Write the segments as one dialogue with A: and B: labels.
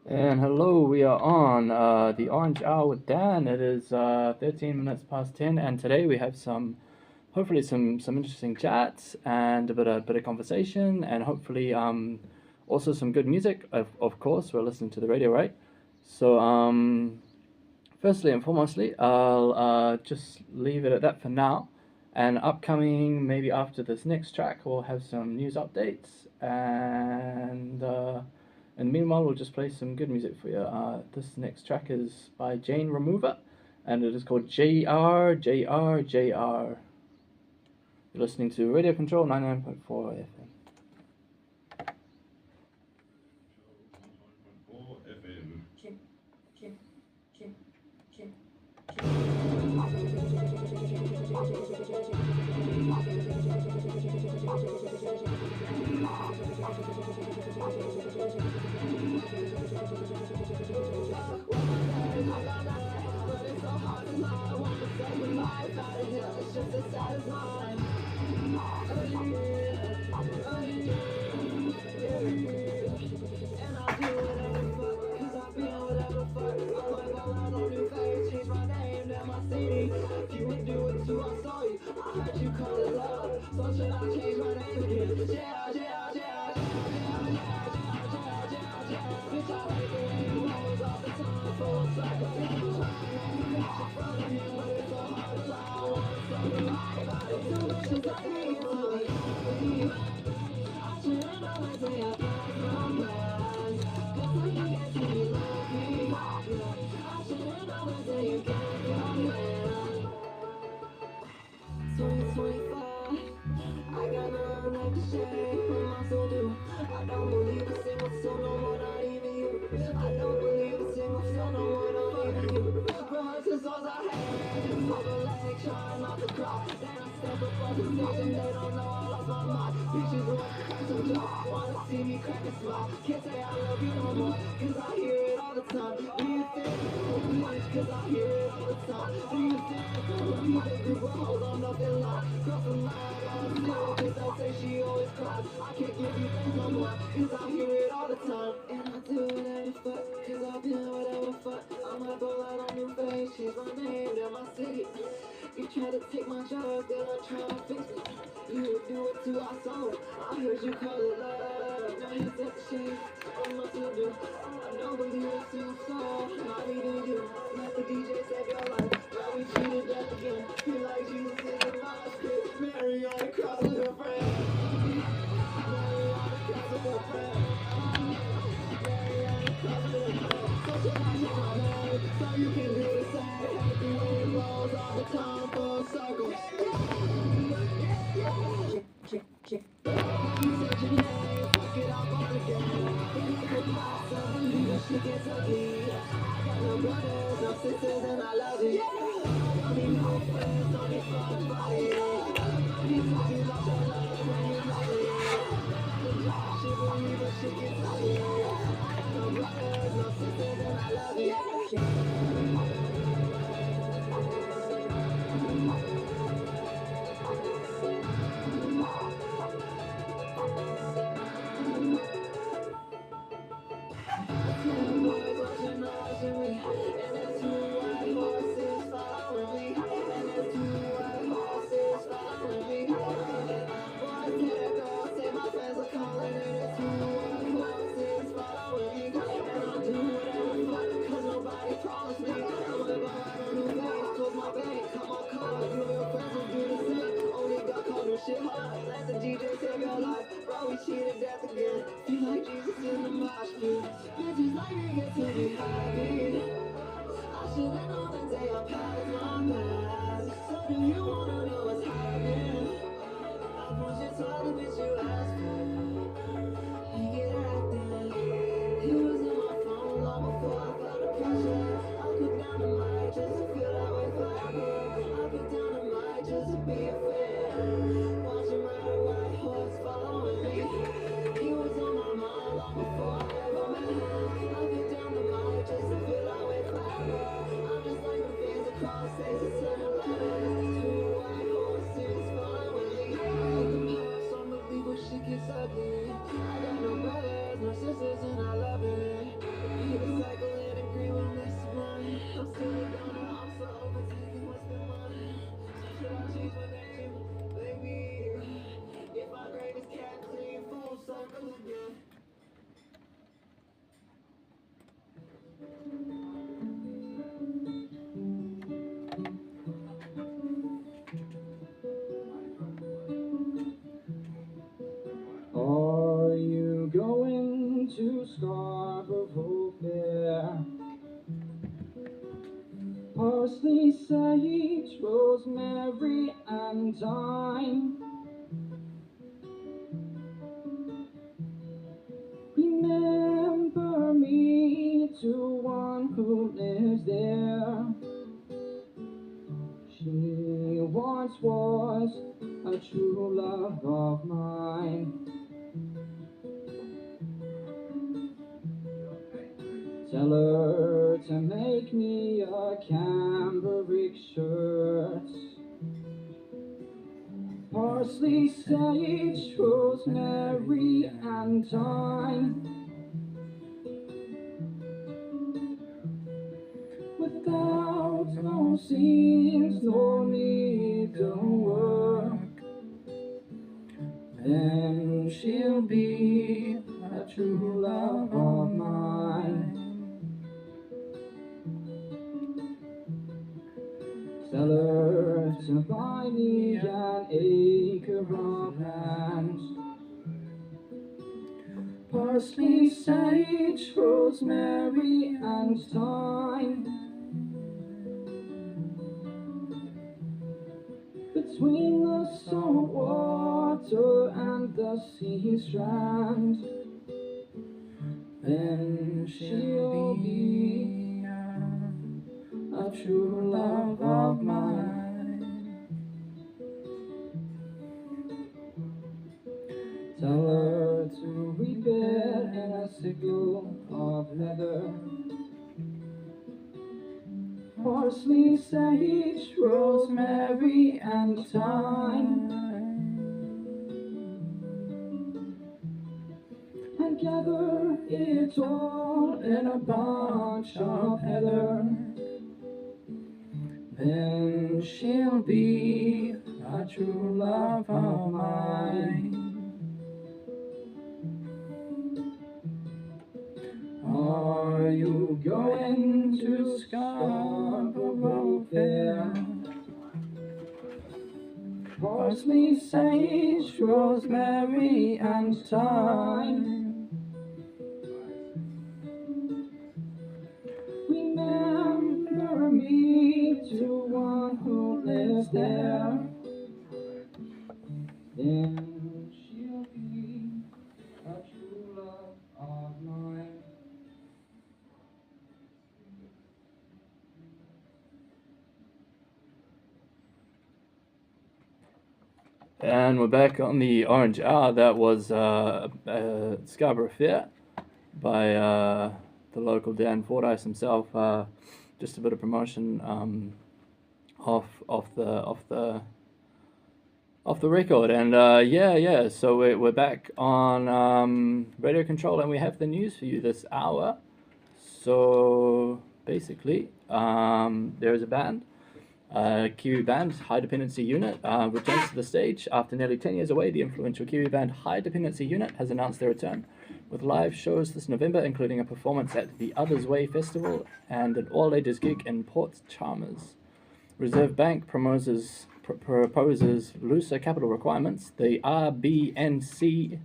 A: And hello, we are on the Orange Hour with Dan. It is 13 minutes past 10, and today we have hopefully some interesting chats and a bit of conversation, and hopefully also some good music. Of course, we're listening to the radio, right? So firstly and foremostly, I'll just leave it at that for now. And upcoming, maybe after this next track, we'll have some news updates. And meanwhile, we'll just play some good music for you. This next track is by Jane Remover, and it is called JR, JR, JR. You're listening to Radio Control 99.4 FM.
B: to Scarborough Fair. Parsley, sage, rosemary, and thyme. Remember me to one who lives there. She once was a true love of mine. Tell her to make me a cambric shirt. Parsley, sage, rosemary, and thyme. Without no seams, no needlework, then she'll be a true love of mine. Tell her to buy me an acre of land. Parsley, sage, rosemary, and thyme. Between the salt water and the sea strand, then she'll be a true love of mine. Tell her to reap it in a sickle of leather. Parsley, sage, rosemary, and thyme. And gather it all in a bunch of heather. Then she'll be a true love of mine. Are you going to Scarborough Fair? Parsley, sage, rosemary, and thyme. Remember me to one who lives there. Then she'll be a true love of mine.
A: And we're back on the Orange Hour. That was Scarborough Fair by the local Dan Fordyce himself. Just a bit of promotion off the record. And yeah. So we're back on Radio Control, and we have the news for you this hour. So basically, there is a band. Kiwi band High Dependency Unit returns to the stage after nearly 10 years away. The influential Kiwi band High Dependency Unit has announced their return with live shows this November, including a performance at the Others Way Festival and an all-ages gig in Port Chalmers. Reserve Bank proposes looser capital requirements. The RBNCNZ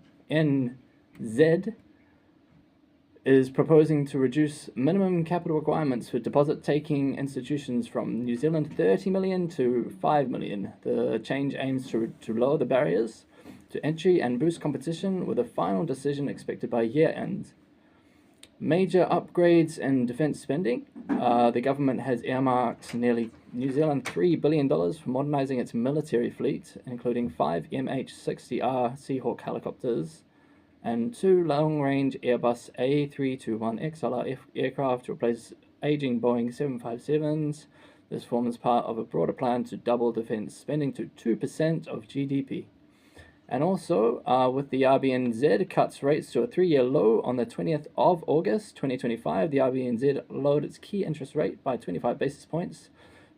A: is proposing to reduce minimum capital requirements for deposit-taking institutions from New Zealand 30 million to 5 million. The change aims to lower the barriers to entry and boost competition, with a final decision expected by year-end. Major upgrades in defence spending. The government has earmarked nearly New Zealand $3 billion for modernising its military fleet, including 5 MH-60R Seahawk helicopters and 2 long-range Airbus A321XLR aircraft to replace aging Boeing 757s. This forms part of a broader plan to double defence spending to 2% of GDP. And also, with the RBNZ cuts rates to a 3-year low on the 20th of August 2025, the RBNZ lowered its key interest rate by 25 basis points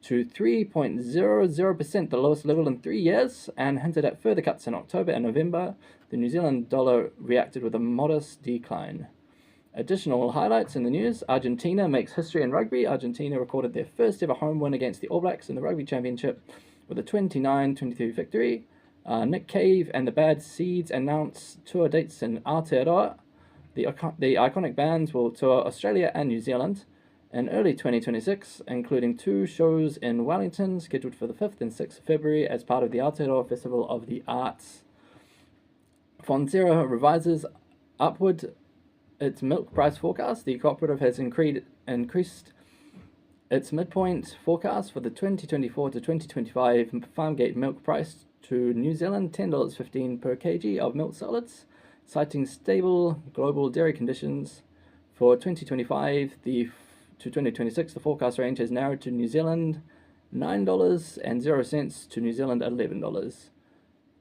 A: to 3.00%, the lowest level in 3 years, and hinted at further cuts in October and November. The New Zealand dollar reacted with a modest decline. Additional highlights in the news. Argentina makes history in rugby. Argentina recorded their first ever home win against the All Blacks in the Rugby Championship with a 29-23 victory. Nick Cave and the Bad Seeds announce tour dates in Aotearoa. The iconic bands will tour Australia and New Zealand in early 2026, including 2 shows in Wellington, scheduled for the 5th and 6th of February as part of the Aotearoa Festival of the Arts. Fonterra revises upward its milk price forecast. The cooperative has increased its midpoint forecast for the 2024 to 2025 farmgate milk price to New Zealand $10.15 per kg of milk solids, citing stable global dairy conditions. For 2025 to 2026, the forecast range has narrowed to New Zealand $9.00 to New Zealand $11.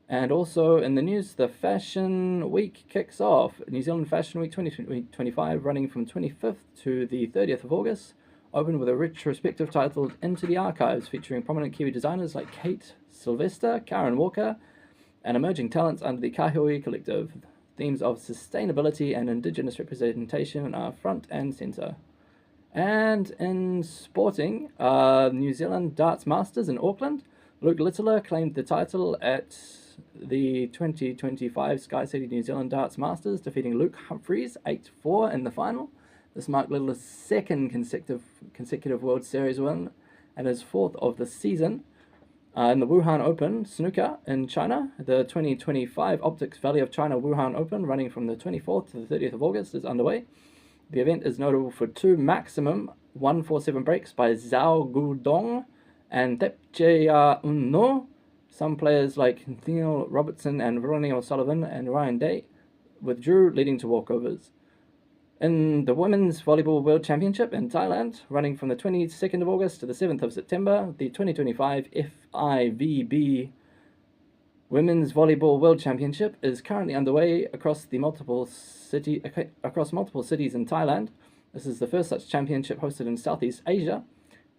A: And also in the news, the Fashion Week kicks off. New Zealand Fashion Week 2025, running from 25th to the 30th of August, opened with a retrospective titled Into the Archives, featuring prominent Kiwi designers like Kate Sylvester, Karen Walker, and emerging talents under the Kahui Collective. Themes of sustainability and Indigenous representation are front and centre. And in sporting, New Zealand Darts Masters in Auckland, Luke Littler claimed the title at the 2025 Sky City New Zealand Darts Masters, defeating Luke Humphries 8-4 in the final. This marked Littler's second consecutive World Series win and his 4th of the season. In the Wuhan Open snooker in China, the 2025 Optics Valley of China Wuhan Open, running from the 24th to the 30th of August, is underway. The event is notable for 2 maximum 147 breaks by Zhao Gudong and Thepchaiya Unno. Some players like Neil Robertson and Ronnie O'Sullivan and Ryan Day withdrew, leading to walkovers. In the Women's Volleyball World Championship in Thailand, running from the 22nd of August to the 7th of September, the 2025 FIVB Women's Volleyball World Championship is currently underway across multiple cities in Thailand. This is the first such championship hosted in Southeast Asia.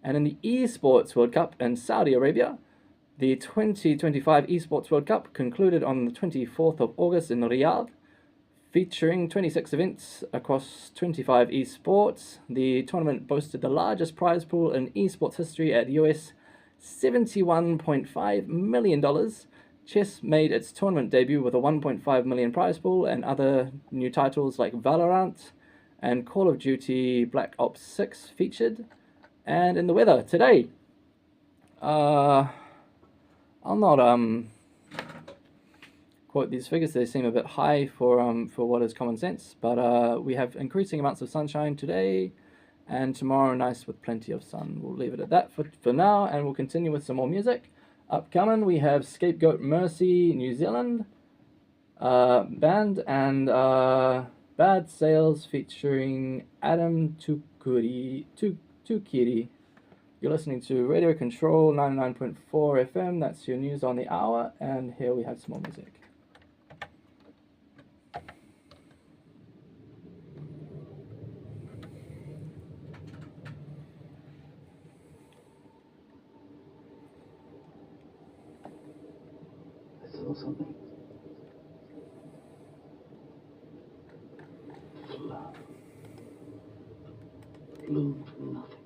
A: And in the Esports World Cup in Saudi Arabia, the 2025 Esports World Cup concluded on the 24th of August in Riyadh, featuring 26 events across 25 esports. The tournament boasted the largest prize pool in esports history at US $71.5 million. Chess made its tournament debut with a $1.5 million prize pool, and other new titles like Valorant and Call of Duty Black Ops 6 featured. And in the weather today, I'll not quote these figures. They seem a bit high for what is common sense, but we have increasing amounts of sunshine today, and tomorrow nice with plenty of sun. We'll leave it at that for now, and we'll continue with some more music. Upcoming, we have Scapegoat Mercy New Zealand band and Bad Sales featuring Adam Tukiri. You're listening to Radio Control 99.4 FM. That's your news on the hour, and here we have some more music.
B: I saw something. Love. Blue from nothing.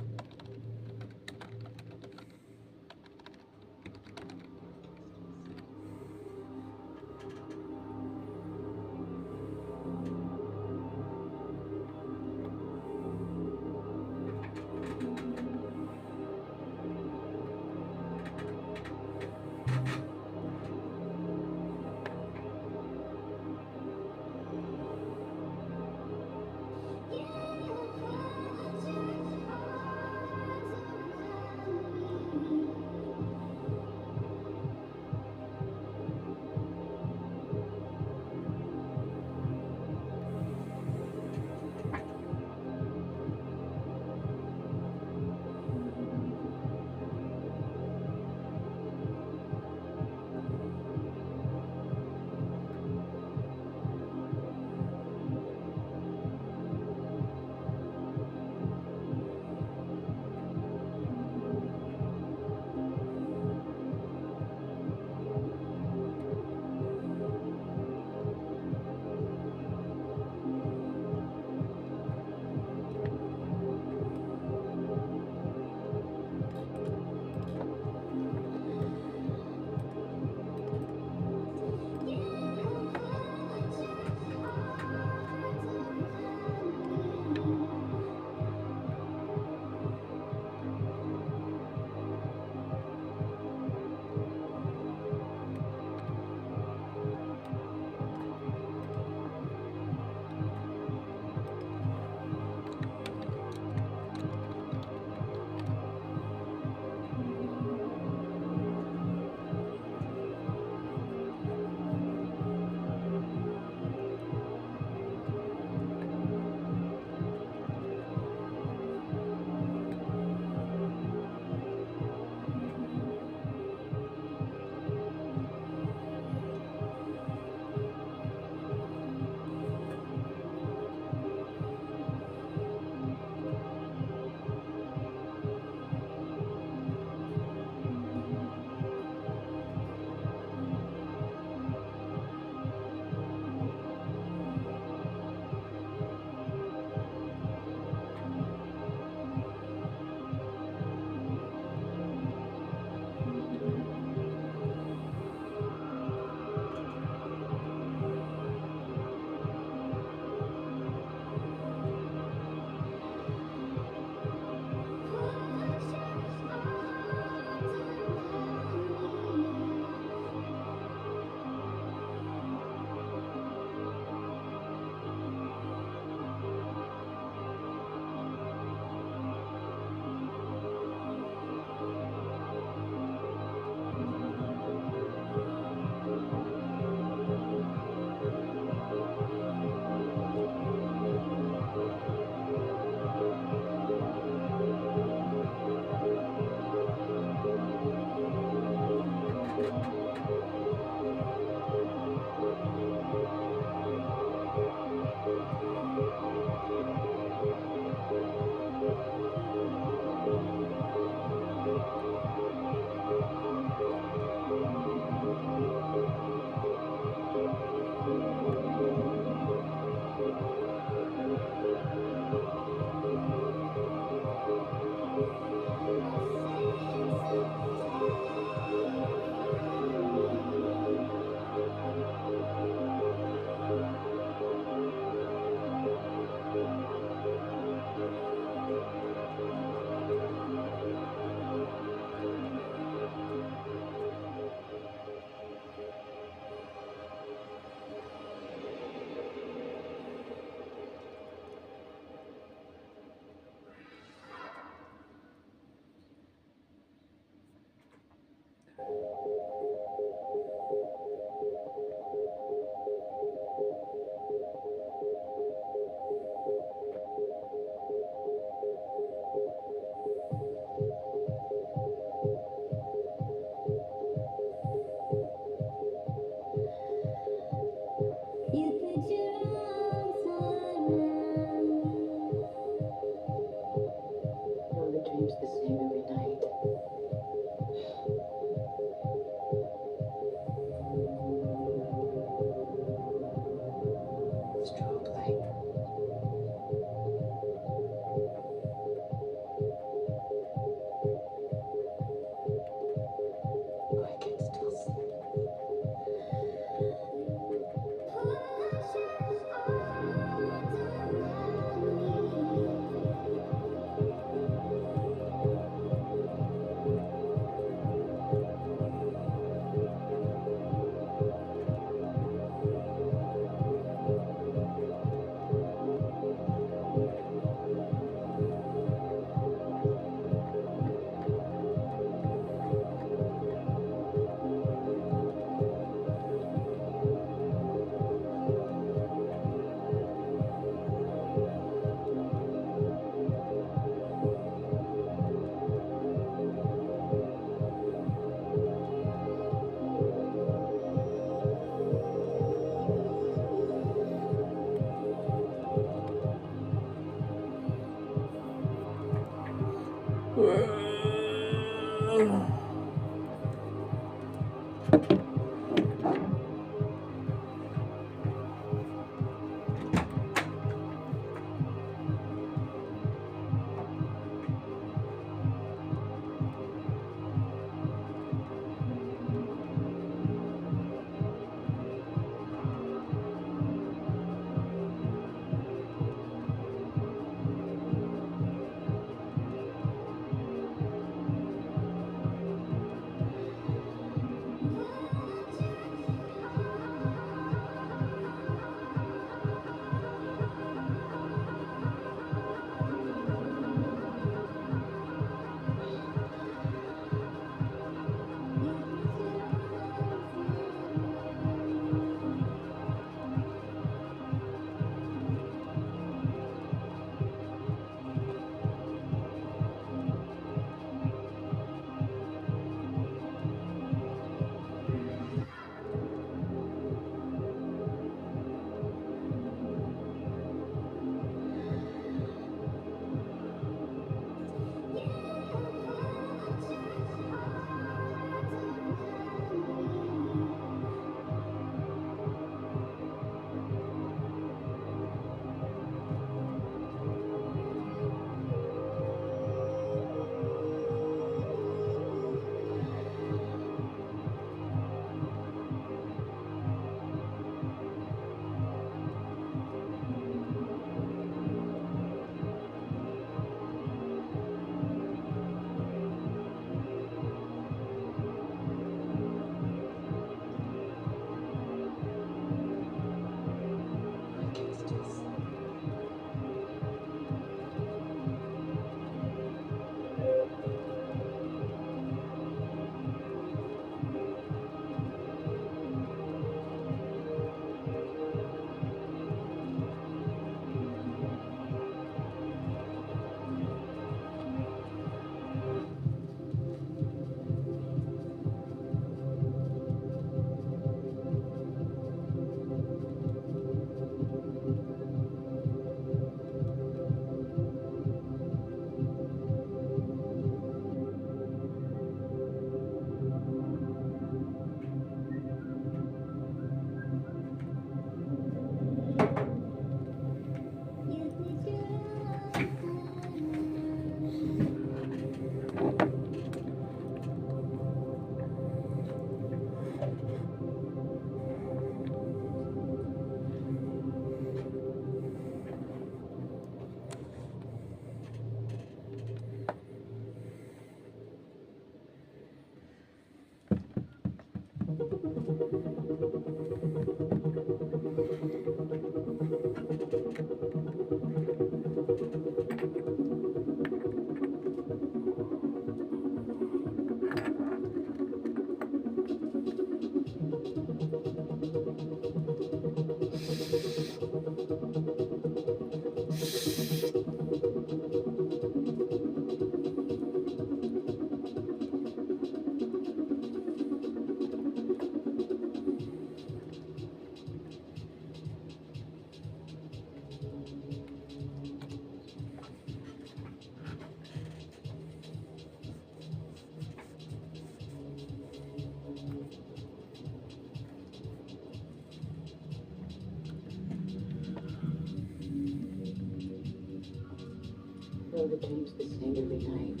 B: Will it change the same every night?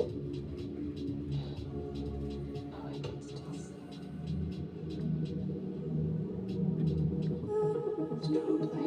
B: Oh, I can still see strobe light.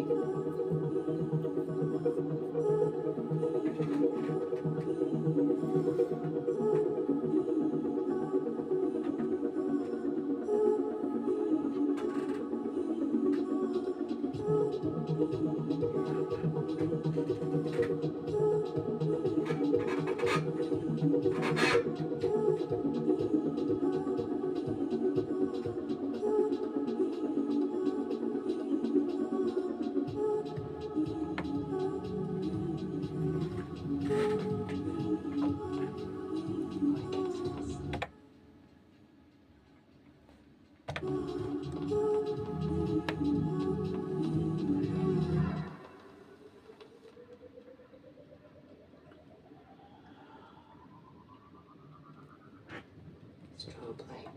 B: Strobe light.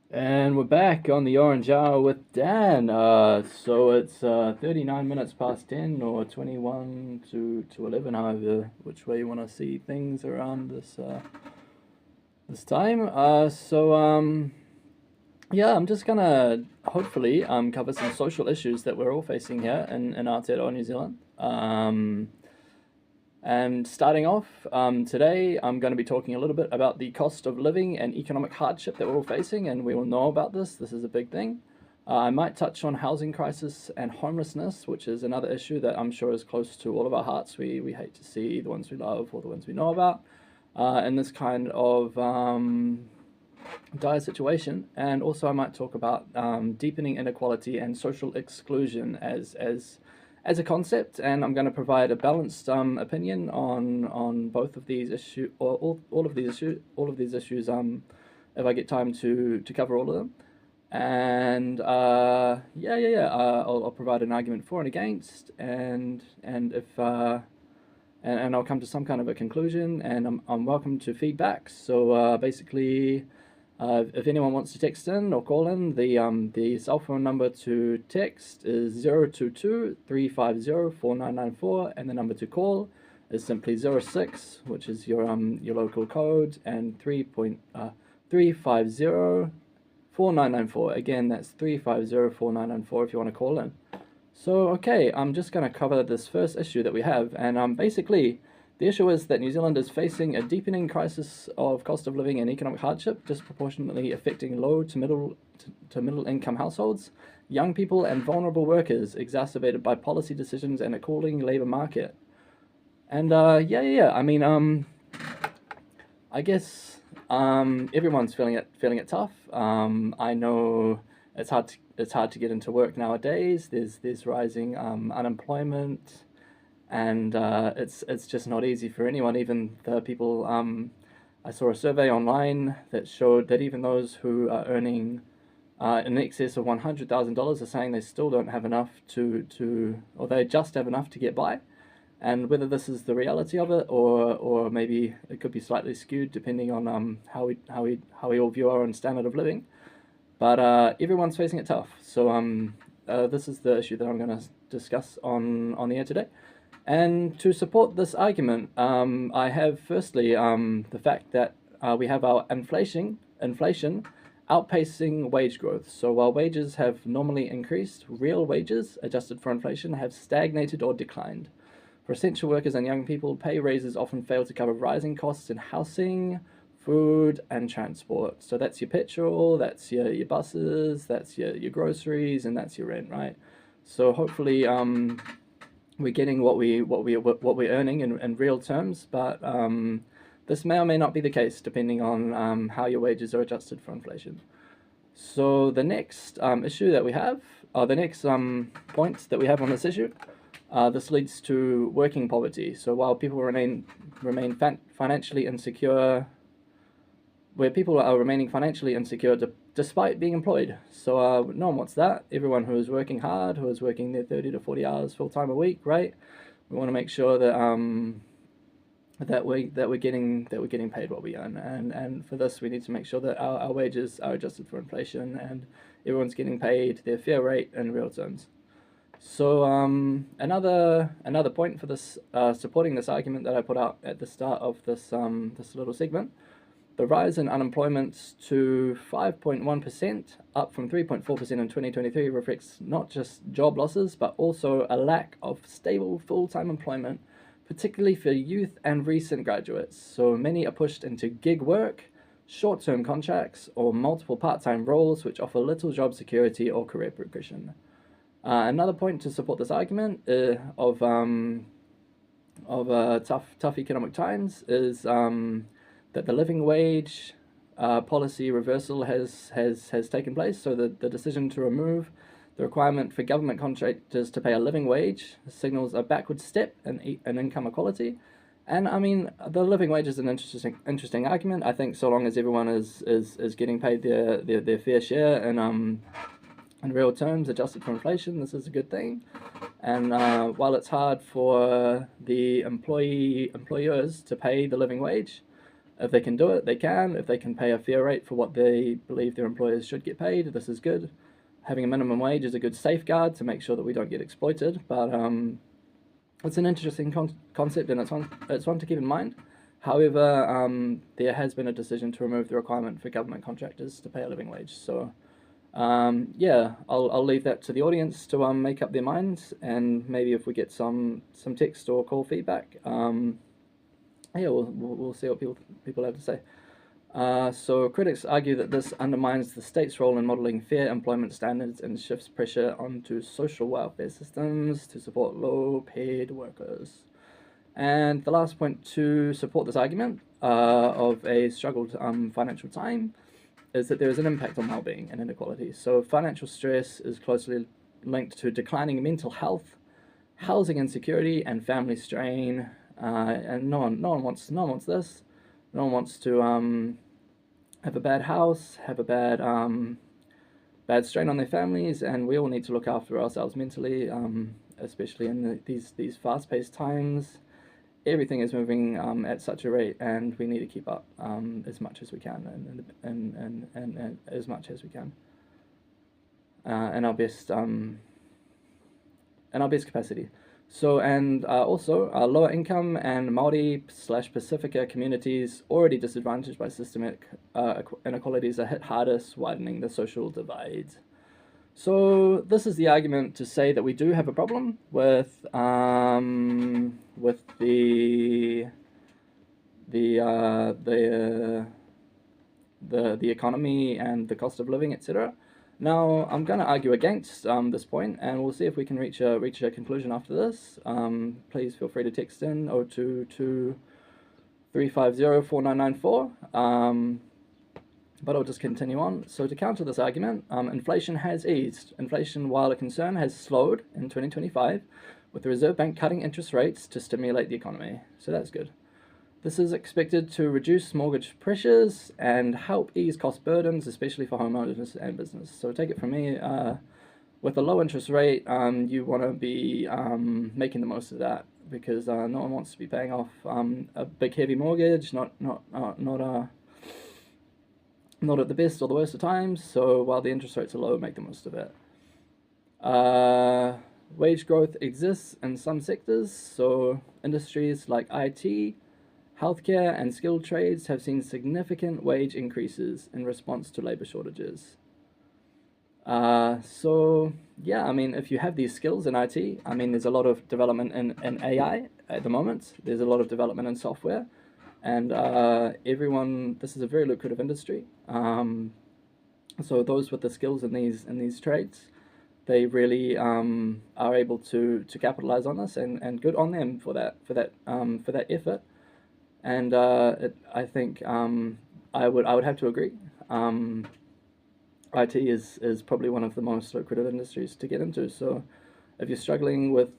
A: And we're back on the Orange Hour with Dan. So it's 39 minutes past 10 or 21 to 11, however, which way you want to see things around this time. Yeah, I'm just gonna hopefully cover some social issues that we're all facing here in Aotearoa, New Zealand. And starting off, today I'm going to be talking a little bit about the cost of living and economic hardship that we're all facing, and we all know about this. This is a big thing. I might touch on housing crisis and homelessness, which is another issue that I'm sure is close to all of our hearts. We hate to see the ones we love or the ones we know about in this kind of dire situation. And also I might talk about deepening inequality and social exclusion as a concept, and I'm going to provide a balanced opinion on both of these issues, or all of these issues, if I get time to cover all of them. And I'll provide an argument for and against, and if and I'll come to some kind of a conclusion, and I'm welcome to feedback. So basically, if anyone wants to text in or call in, the cell phone number to text is 022-350-4994, and the number to call is simply 06, which is your local code, and 350-4994. Again, that's 350-4994 if you want to call in. So okay, I'm just going to cover this first issue that we have, and basically, the issue is that New Zealand is facing a deepening crisis of cost of living and economic hardship, disproportionately affecting low to middle income households, young people, and vulnerable workers, exacerbated by policy decisions and a cooling labour market. And I mean, I guess everyone's feeling it tough. I know it's hard to get into work nowadays. There's rising unemployment. And it's just not easy for anyone, even the people. I saw a survey online that showed that even those who are earning in excess of $100,000 are saying they still don't have enough or they just have enough to get by. And whether this is the reality of it, or maybe it could be slightly skewed depending on how we all view our own standard of living. But everyone's facing it tough. So this is the issue that I'm going to discuss on the air today. And to support this argument, I have firstly the fact that we have our inflation outpacing wage growth. So while wages have normally increased, real wages, adjusted for inflation, have stagnated or declined. For essential workers and young people, pay raises often fail to cover rising costs in housing, food, and transport. So that's your petrol, that's your buses, that's your groceries, and that's your rent, right? So hopefully we're getting what we're earning in real terms, but this may or may not be the case depending on how your wages are adjusted for inflation. So the next issue that we have, the next point that we have on this issue, this leads to working poverty. So while people remain financially insecure, where people are remaining financially insecure despite being employed. So no one wants that. Everyone who is working hard, who is working their 30 to 40 hours full time a week, right? We want to make sure that that we're getting paid what we earn, and for this we need to make sure that our wages are adjusted for inflation and everyone's getting paid their fair rate in real terms. So another point for this supporting this argument that I put out at the start of this this little segment. The rise in unemployment to 5.1%, up from 3.4% in 2023, reflects not just job losses, but also a lack of stable full-time employment, particularly for youth and recent graduates. So many are pushed into gig work, short-term contracts, or multiple part-time roles, which offer little job security or career progression. Another point to support this argument of tough economic times is that the living wage policy reversal has taken place. So the decision to remove the requirement for government contractors to pay a living wage signals a backward step in income equality. And I mean, the living wage is an interesting argument. I think so long as everyone is getting paid their fair share and in real terms, adjusted for inflation, this is a good thing. And while it's hard for the employers to pay the living wage, if they can do it, they can. If they can pay a fair rate for what they believe their employers should get paid, this is good. Having a minimum wage is a good safeguard to make sure that we don't get exploited. But it's an interesting concept, and it's one to keep in mind. However, there has been a decision to remove the requirement for government contractors to pay a living wage. So yeah, I'll leave that to the audience to make up their minds, and maybe if we get some text or call feedback, yeah, we'll see what people have to say. So critics argue that this undermines the state's role in modelling fair employment standards and shifts pressure onto social welfare systems to support low-paid workers. And the last point to support this argument of a struggled financial time is that there is an impact on well-being and inequality. So financial stress is closely linked to declining mental health, housing insecurity, and family strain. And no one wants this. No one wants to have a bad house, have a bad strain on their families, and we all need to look after ourselves mentally, especially in these fast-paced times. Everything is moving at such a rate, and we need to keep up as much as we can, and as much as we can, in our best capacity. So, and also, lower income and Māori/Pacifica communities already disadvantaged by systemic inequalities are hit hardest, widening the social divide. So this is the argument to say that we do have a problem with the economy and the cost of living, etc. Now, I'm going to argue against this point, and we'll see if we can reach a conclusion after this. Please feel free to text in 022 350 4994. But I'll just continue on. So to counter this argument, inflation has eased. Inflation, while a concern, has slowed in 2025, with the Reserve Bank cutting interest rates to stimulate the economy. So that's good. This is expected to reduce mortgage pressures and help ease cost burdens, especially for homeowners and business. So take it from me, with a low interest rate, you want to be making the most of that, because no one wants to be paying off a big heavy mortgage, not at the best or the worst of times. So while the interest rates are low, make the most of it. Wage growth exists in some sectors, so industries like IT, Healthcare and skilled trades have seen significant wage increases in response to labor shortages. So yeah, I mean, if you have these skills in IT, I mean, there's a lot of development in AI at the moment. There's a lot of development in software, and this is a very lucrative industry. So those with the skills in these trades, they really are able to capitalize on this, and good on them for that effort. And I think I would have to agree. IT is probably one of the most lucrative industries to get into. So if you're struggling with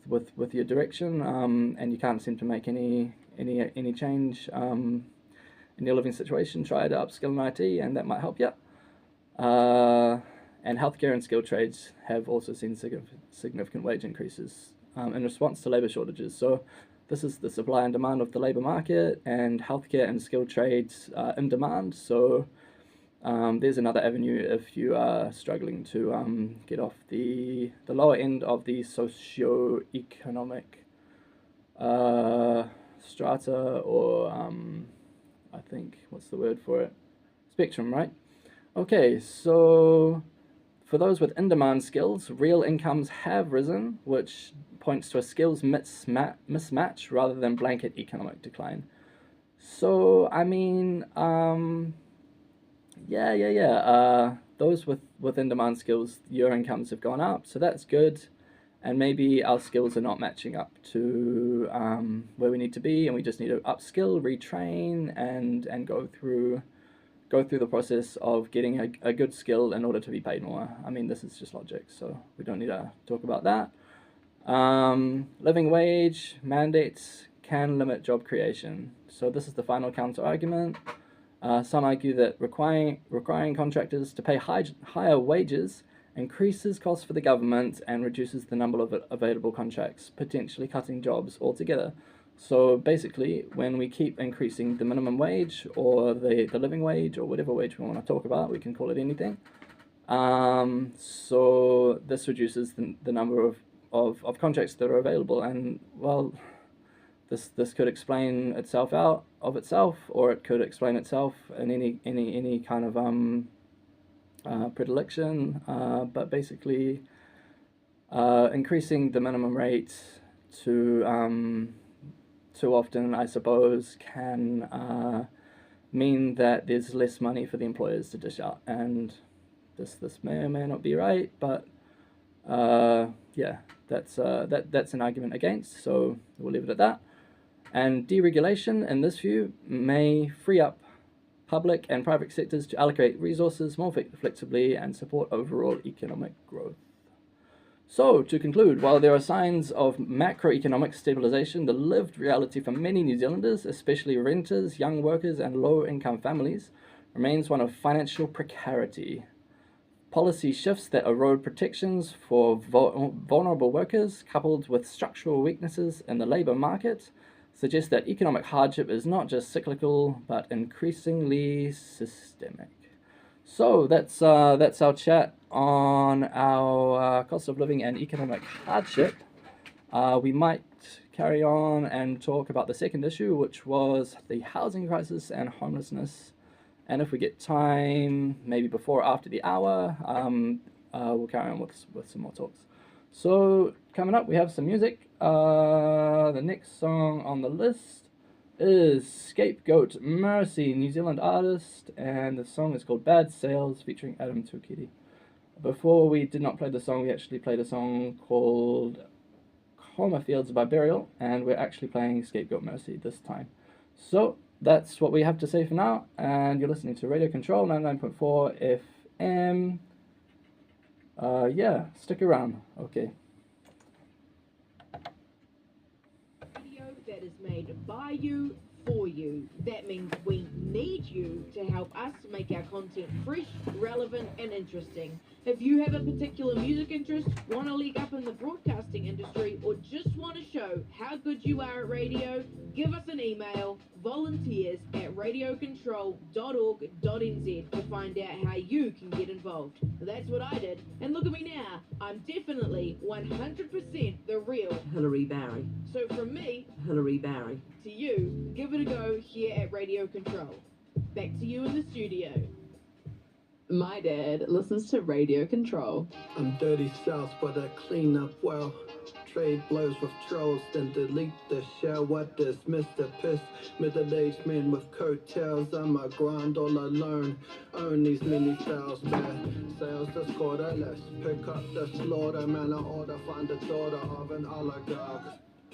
A: your direction and you can't seem to make any change in your living situation, try to upskill in IT, and that might help you. And healthcare and skilled trades have also seen significant wage increases in response to labor shortages. So this is the supply and demand of the labor market, and healthcare and skilled trades in demand. So there's another avenue if you are struggling to get off the lower end of the socio-economic strata, or I think, what's the word for it? Spectrum, right? Okay, so for those with in-demand skills, real incomes have risen, which points to a skills mismatch rather than blanket economic decline. So, I mean, those with in-demand skills, your incomes have gone up, so that's good. And maybe our skills are not matching up to where we need to be, and we just need to upskill, retrain, and go through the process of getting a good skill in order to be paid more. I mean, this is just logic, so we don't need to talk about that. Living wage mandates can limit job creation. So this is the final counter argument. Some argue that requiring contractors to pay higher wages increases costs for the government and reduces the number of available contracts, potentially cutting jobs altogether. So basically, when we keep increasing the minimum wage or the living wage or whatever wage we want to talk about, we can call it anything. So this reduces the number of contracts that are available, and well, this could explain itself out of itself, or it could explain itself in any kind of predilection. But basically, increasing the minimum rate too often, I suppose, can mean that there's less money for the employers to dish out, and this may or may not be right, but yeah, that's an argument against, so we'll leave it at that. And deregulation, in this view, may free up public and private sectors to allocate resources more flexibly and support overall economic growth. So, to conclude, while there are signs of macroeconomic stabilization, the lived reality for many New Zealanders, especially renters, young workers, and low-income families, remains one of financial precarity. Policy shifts that erode protections for vulnerable workers, coupled with structural weaknesses in the labour market, suggest that economic hardship is not just cyclical, but increasingly systemic. So that's our chat on our cost of living and economic hardship. We might carry on and talk about the second issue, which was the housing crisis and homelessness. And if we get time, maybe before or after the hour, we'll carry on with some more talks. So coming up, we have some music. The next song on the list is Scapegoat Mercy, New Zealand artist, and the song is called Bad Sales, featuring Adam Tukiri. Before we did not play the song, we actually played a song called Coma Fields by Burial, and we're actually playing Scapegoat Mercy this time. So that's what we have to say for now, and you're listening to Radio Control 99.4 FM. Yeah, stick around. Okay.
C: Radio that is made by you, for you. That means we need you to help us make our content fresh, relevant, and interesting. If you have a particular music interest, want to leg up in the broadcasting industry, or just want to show how good you are at radio, give us an email, volunteers at radiocontrol.org.nz to find out how you can get involved. That's what I did, and look at me now. I'm definitely 100% the real
D: Hilary Barry.
C: So from me
D: Hilary Barry.
C: to you, give it a go here at Radio Control. Back to you in the studio.
E: My dad listens to Radio Control.
F: I'm dirty south, but I clean up well. Trade blows with trolls, then delete the shell. What dismiss the piss? Middle-aged men with coattails. I'm a grind all alone. Own these mini files, man. Sales the scoreless. Pick up the slaughter, man. I order, find the daughter of an oligarch.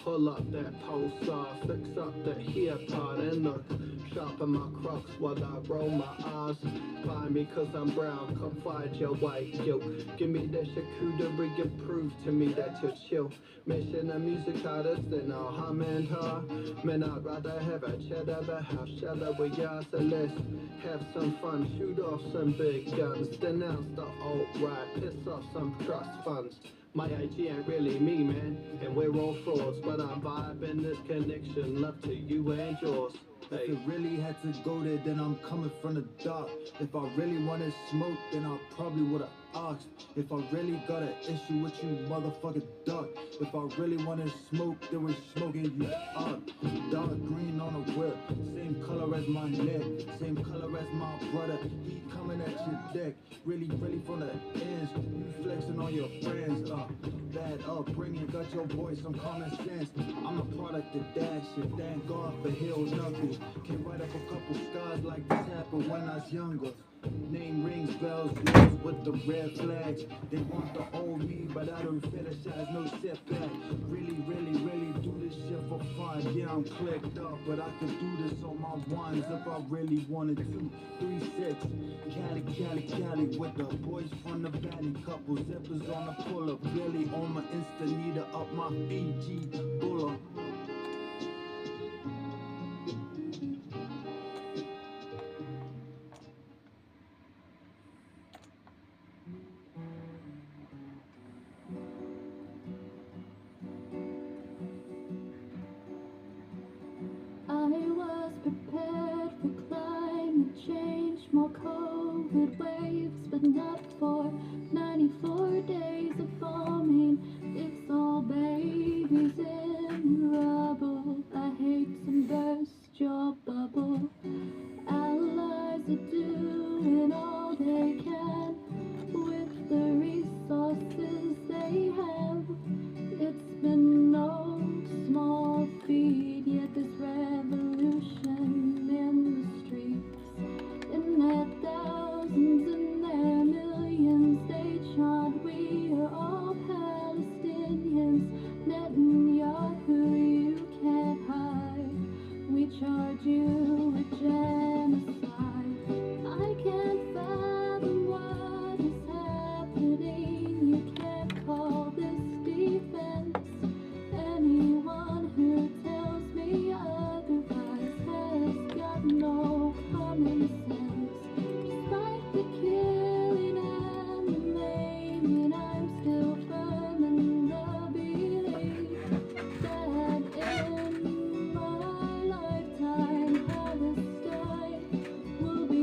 F: Pull up that pulsar, fix up the hair part, and look, sharpen my crocs while I roll my eyes. Buy me cause I'm brown, come fight your white guilt. Give me that charcuterie and prove to me that you're chill. Mission a music artist and I'll hum and ha. Man, I'd rather have a cheddar, but half shadow with y'all, so let's have some fun. Shoot off some big guns, denounce the alt-right, piss off some trust funds. My IG ain't really me, man, and we're all frauds, but I'm vibing this connection. Love to you and yours. Hey.
G: If it really had to go there, then I'm coming from the dark. If I really wanted smoke, then I probably would've asked. If I really got an issue with you, motherfucking duck. If I really wanted smoke, then we're smoking you up. Dark green on a whip, same color as my neck, same color as my brother. He coming at your deck, really from the ends. You flexing on your friends, bad upbringing, got your boy some common sense. I'm a product of that shit, thank God for heel knuckles. Can write up a couple scars like this happened when I was younger. Name rings, bells, blues with the red flags. They want the old me, but I don't fetishize, no setback. Really do this shit for fun. Yeah, I'm clicked up, but I could do this on my ones if I really wanted to. 3-6, Cali with the boys from the valley. Couple zippers on the puller, Billy on my Insta, need to up my Fiji buller.
H: More COVID waves, but not for 94 days of farming. It's all babies in rubble. I hate to burst your bubble. Allies are doing all they can with the resources they have. It's been no small feat, yet this revolution in the streets. In their thousands, in their millions, they chant, we are all Palestinians. Netanyahu, you can't hide. We charge you with genocide. I can't fathom what is happening. You can't call this defense. Anyone who tells me otherwise has got no common sense. Despite the killing and the maiming, I'm still firm in the belief that in my lifetime Palestine will be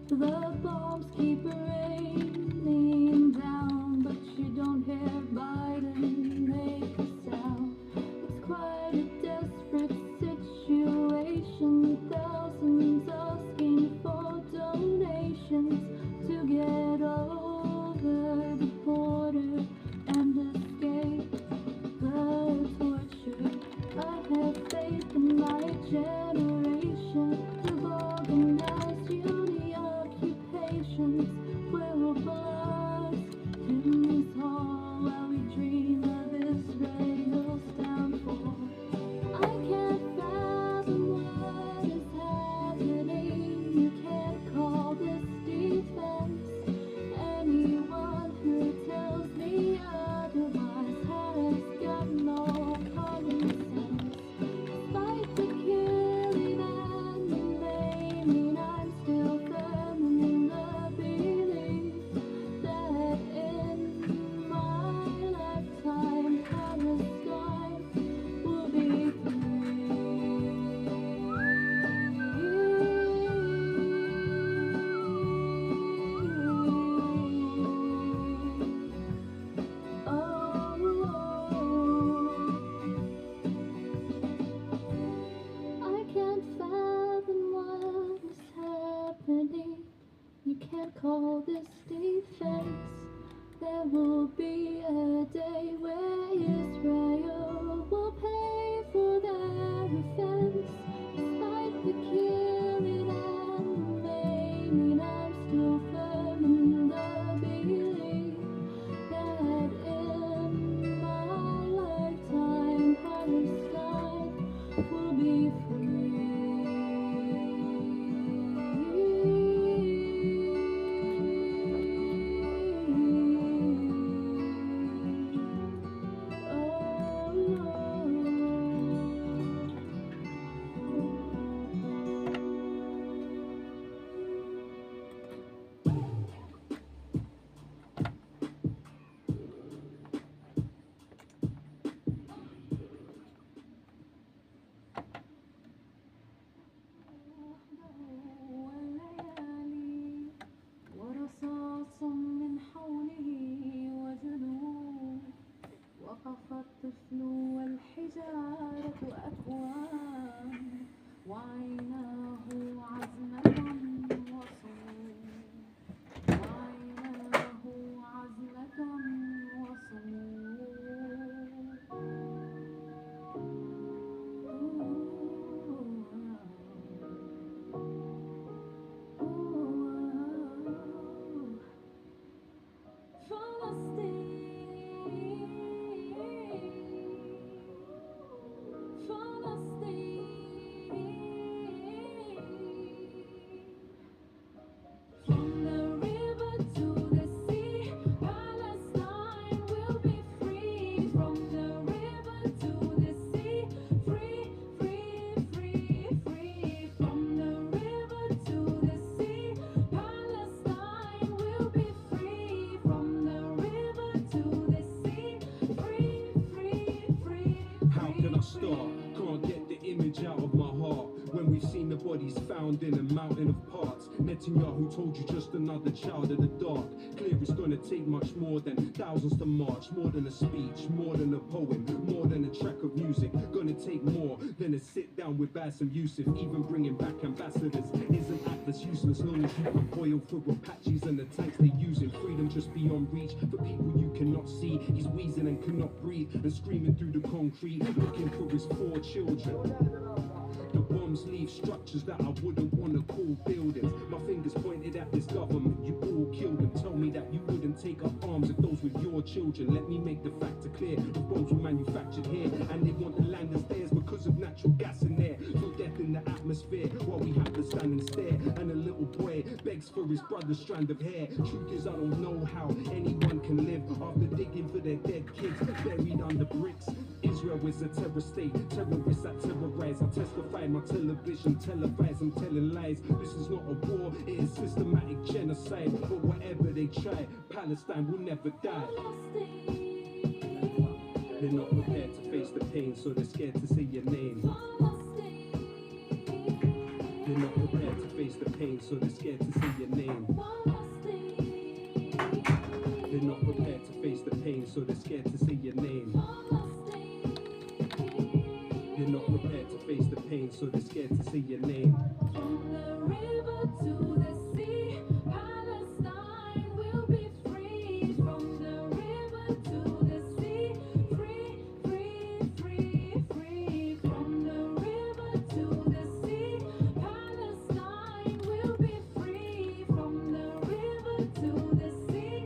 H: the bombs keep raining down, but you don't hear Biden make a sound. It's quite a desperate situation. Thousands asking for donations to get over the border and escape the torture. I have faith in my generation of organized occupations. We'll blast in this hall while we dream of Israel's downfall. I can't fathom what is happening. You can't
D: I start? Can't get the image out of my heart. When we've seen the bodies found in a mountain of parts. Netanyahu told you just another child of the dark. Clear it's gonna take much more than thousands to march. More than a speech, more than a poem, more than a track of music. Gonna take more than a sit down with Bassem Youssef. Even bringing back ambassadors isn't Atlas useless. Long as you can boil for Apaches and the tanks they're using. Freedom just beyond reach for people you cannot see. He's wheezing and cannot breathe and screaming through the concrete, looking for his 4 children. The bombs leave structures that I wouldn't want to call buildings. My fingers pointed at this government, you all killed them. Tell me that you wouldn't take up arms if those were your children. Let me make the factor clear. The bombs were manufactured here, and they want the land as theirs because of natural gas in there. Feel death in the atmosphere while we have to stand and stare. And a little boy begs for his brother's strand of hair. Truth is I don't know how anyone can live after digging for their dead kids buried under bricks. Israel is a terror state, terrorists that terrorize. I testify my television, televise, I'm telling lies. This is not a war, it is systematic genocide. But whatever they try, Palestine will never die. They're not prepared to face the pain, so they're scared to say your name. They're not prepared to face the pain, so they're scared to say your name. They're not prepared to face the pain, so they're scared to say your name. They're not prepared to face the pain, so they're scared to say your name.
H: From the river to the sea, Palestine will be free. From the river to the sea, free, free, free, free. From the river to the sea, Palestine will be free. From the river to the sea,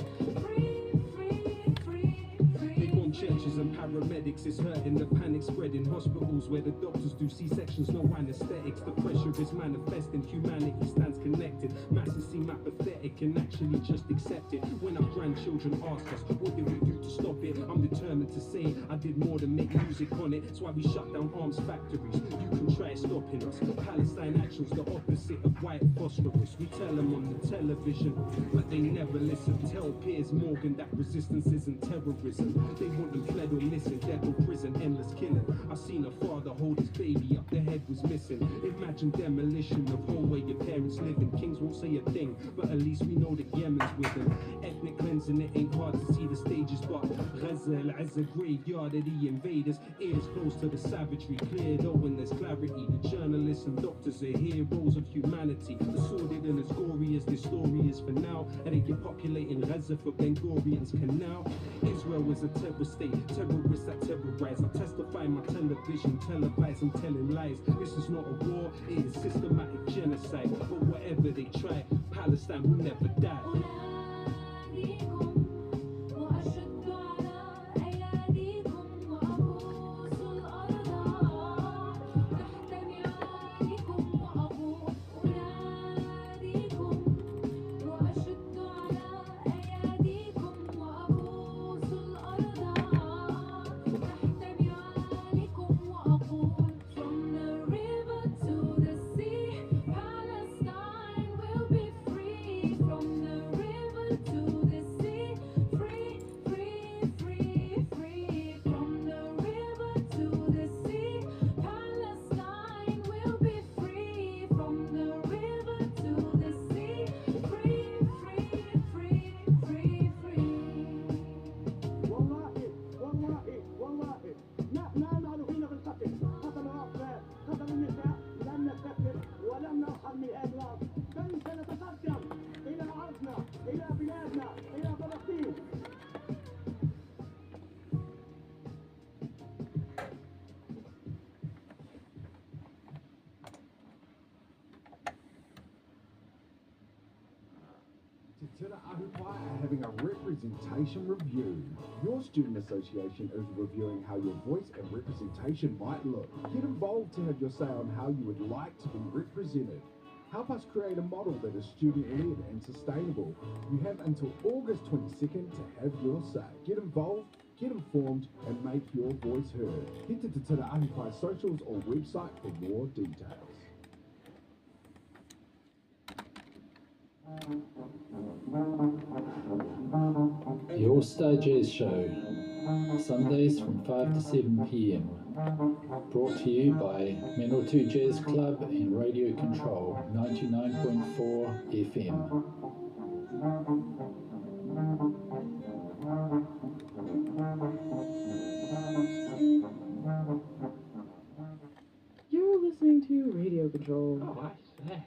H: free, free, free, free.
D: They bomb churches and paramedics, it's hurting, the panic spreading. Hospitals where the doctors do C-sections, no anesthetics. The pressure is manifesting, humanity stands connected. Masses seem apathetic and actually just accept it. When our grandchildren ask us, what did we do to stop it? I'm determined to say I did more than make music on it. That's why we shut down arms factories. You can try stopping us. Palestine action's the opposite of white phosphorus. We tell them on the television, but they never listen. Tell Piers Morgan that resistance isn't terrorism. They want them fled or missing, dead or prison, endless killing. I seen a father hold his baby up, the head was missing. Imagine demolition of home where your parents live in. Kings won't say a thing, but at least we know that Yemen's with them. Ethnic cleansing, it ain't hard to see the stages, but Gaza, Al-Azza graveyard of the invaders. Ears close to the savagery, clear though when there's clarity. The journalists and doctors are heroes of humanity. As sordid and as gory as this story is for now, and they get populating Gaza for Ben Gurion's canal. Israel is a terror state, terrorists that terrorize. I testify my television, televise, I'm telling lies. This is not a war, it is systematic genocide. But whatever they try, Palestine will never die.
H: أناديكم وأشد على أياديكم وأبوس الأرض تحت نعالكم وأقول أناديكم وأشد على أياديكم وأبوس الأرض تحت نعالكم وأقول from the river to the sea, Palestine will be free. From the river to the sea, free, free, free, free. From the river to the sea, Palestine will be free. From the river to the sea, free, free, free, free, free.
I: والله لا نعمل فينا بالقتل. قتلوا الأطفال، قتلوا النساء، لم نستسلم ولم نرحل من الأبواب. بل سنتقدم إلى أرضنا، إلى بلادنا، إلى فلسطين.
J: Tuna Ahupai are having a representation review. Your student association is reviewing how your voice and representation might look. Get involved to have your say on how you would like to be represented. Help us create a model that is student-led and sustainable. You have until August 22nd to have your say. Get involved, get informed, and make your voice heard. Head to Te Ahupai socials or website for more details.
K: The All Star Jazz Show, Sundays from 5 to 7 p.m. Brought to you by Mineral 2 Jazz Club and Radio Control 99.4 FM.
E: You're listening to Radio Control.
A: Oh, I say.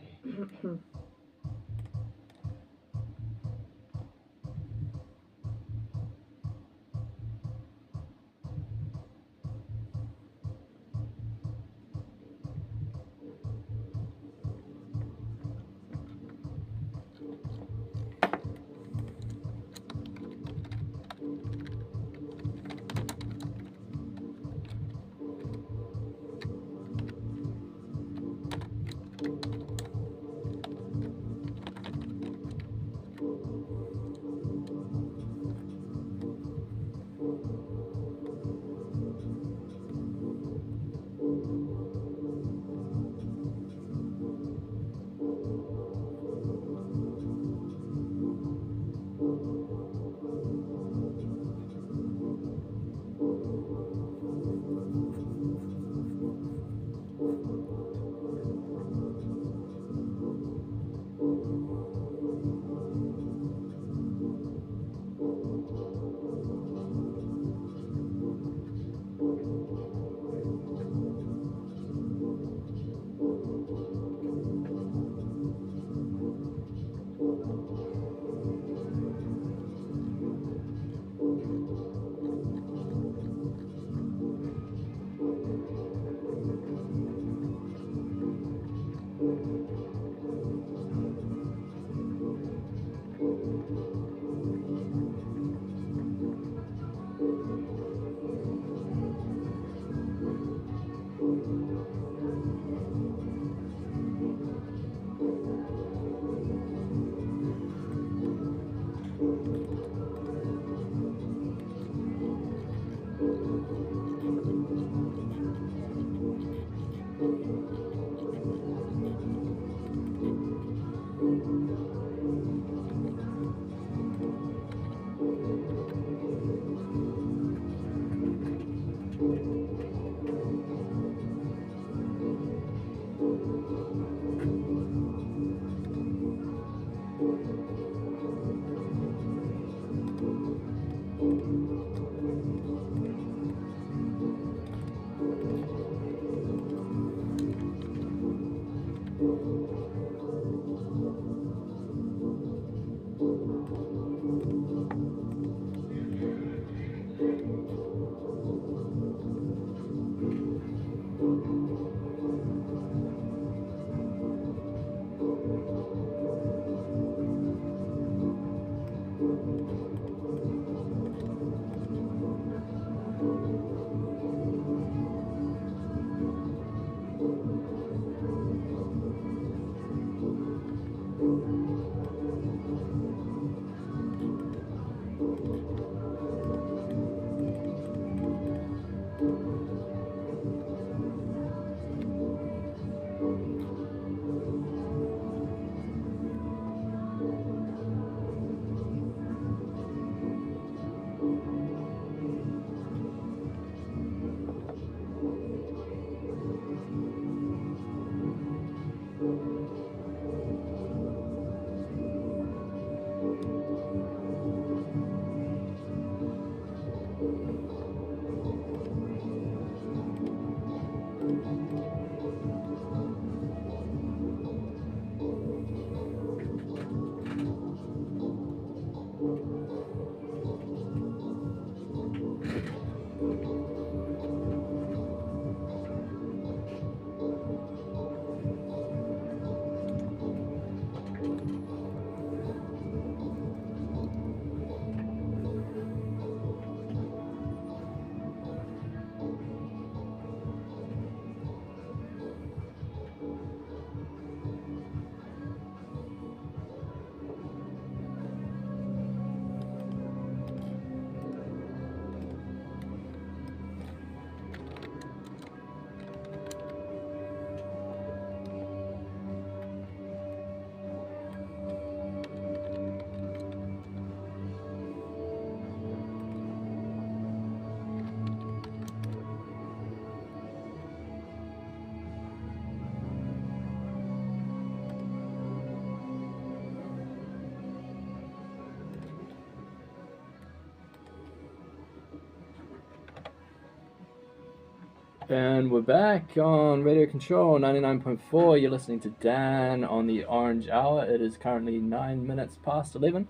A: And we're back on Radio Control 99.4. You're listening to Dan on the Orange Hour. It is currently 9 minutes past 11.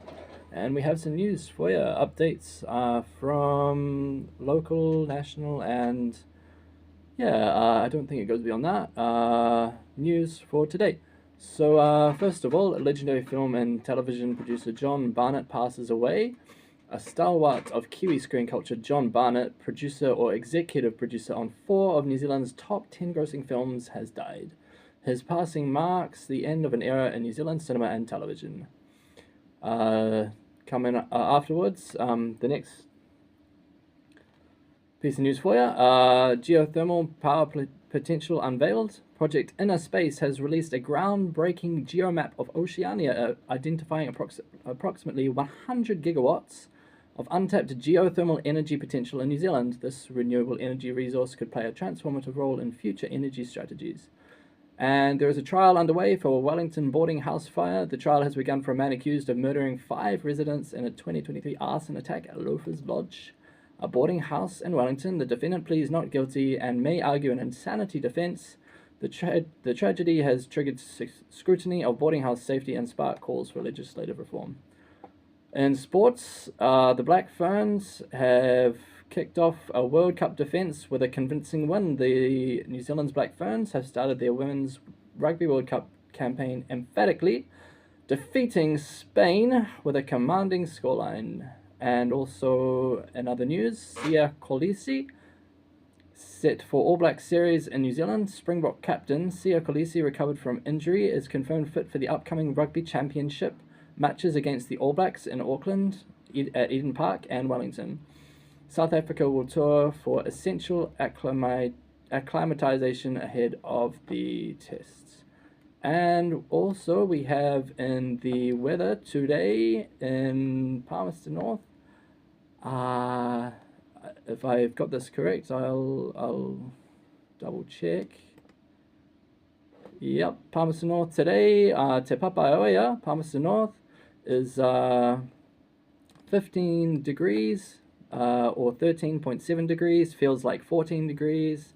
A: And we have some news for you. Updates from local, national, and I don't think it goes beyond that. News for today. So first of all, legendary film and television producer John Barnett passes away. A stalwart of Kiwi screen culture, John Barnett, producer or executive producer on 4 of New Zealand's top 10 grossing films, has died. His passing marks the end of an era in New Zealand cinema and television. Coming afterwards, the next piece of news for you. Geothermal power potential unveiled. Project Inner Space has released a groundbreaking geomap of Oceania, identifying approximately 100 gigawatts of untapped geothermal energy potential in New Zealand. This renewable energy resource could play a transformative role in future energy strategies. And there is a trial underway for a Wellington boarding house fire. The trial has begun for a man accused of murdering 5 residents in a 2023 arson attack at Loafers Lodge, a boarding house in Wellington. The defendant pleads not guilty and may argue an insanity defense. The tragedy has triggered scrutiny of boarding house safety and sparked calls for legislative reform. In sports, the Black Ferns have kicked off a World Cup defence with a convincing win. The New Zealand's Black Ferns have started their Women's Rugby World Cup campaign emphatically, defeating Spain with a commanding scoreline. And also, in other news, Sia Kolisi, set for All Black Series in New Zealand. Springbok captain Sia Kolisi recovered from injury, is confirmed fit for the upcoming Rugby Championship matches against the All Blacks in Auckland, at Eden Park and Wellington. South Africa will tour for essential acclimatization ahead of the tests. And also we have in the weather today in Palmerston North, if I've got this correct, I'll double check. Yep, Palmerston North today, Te Papaoia, Palmerston North, is 15 degrees, or 13.7 degrees, feels like 14 degrees,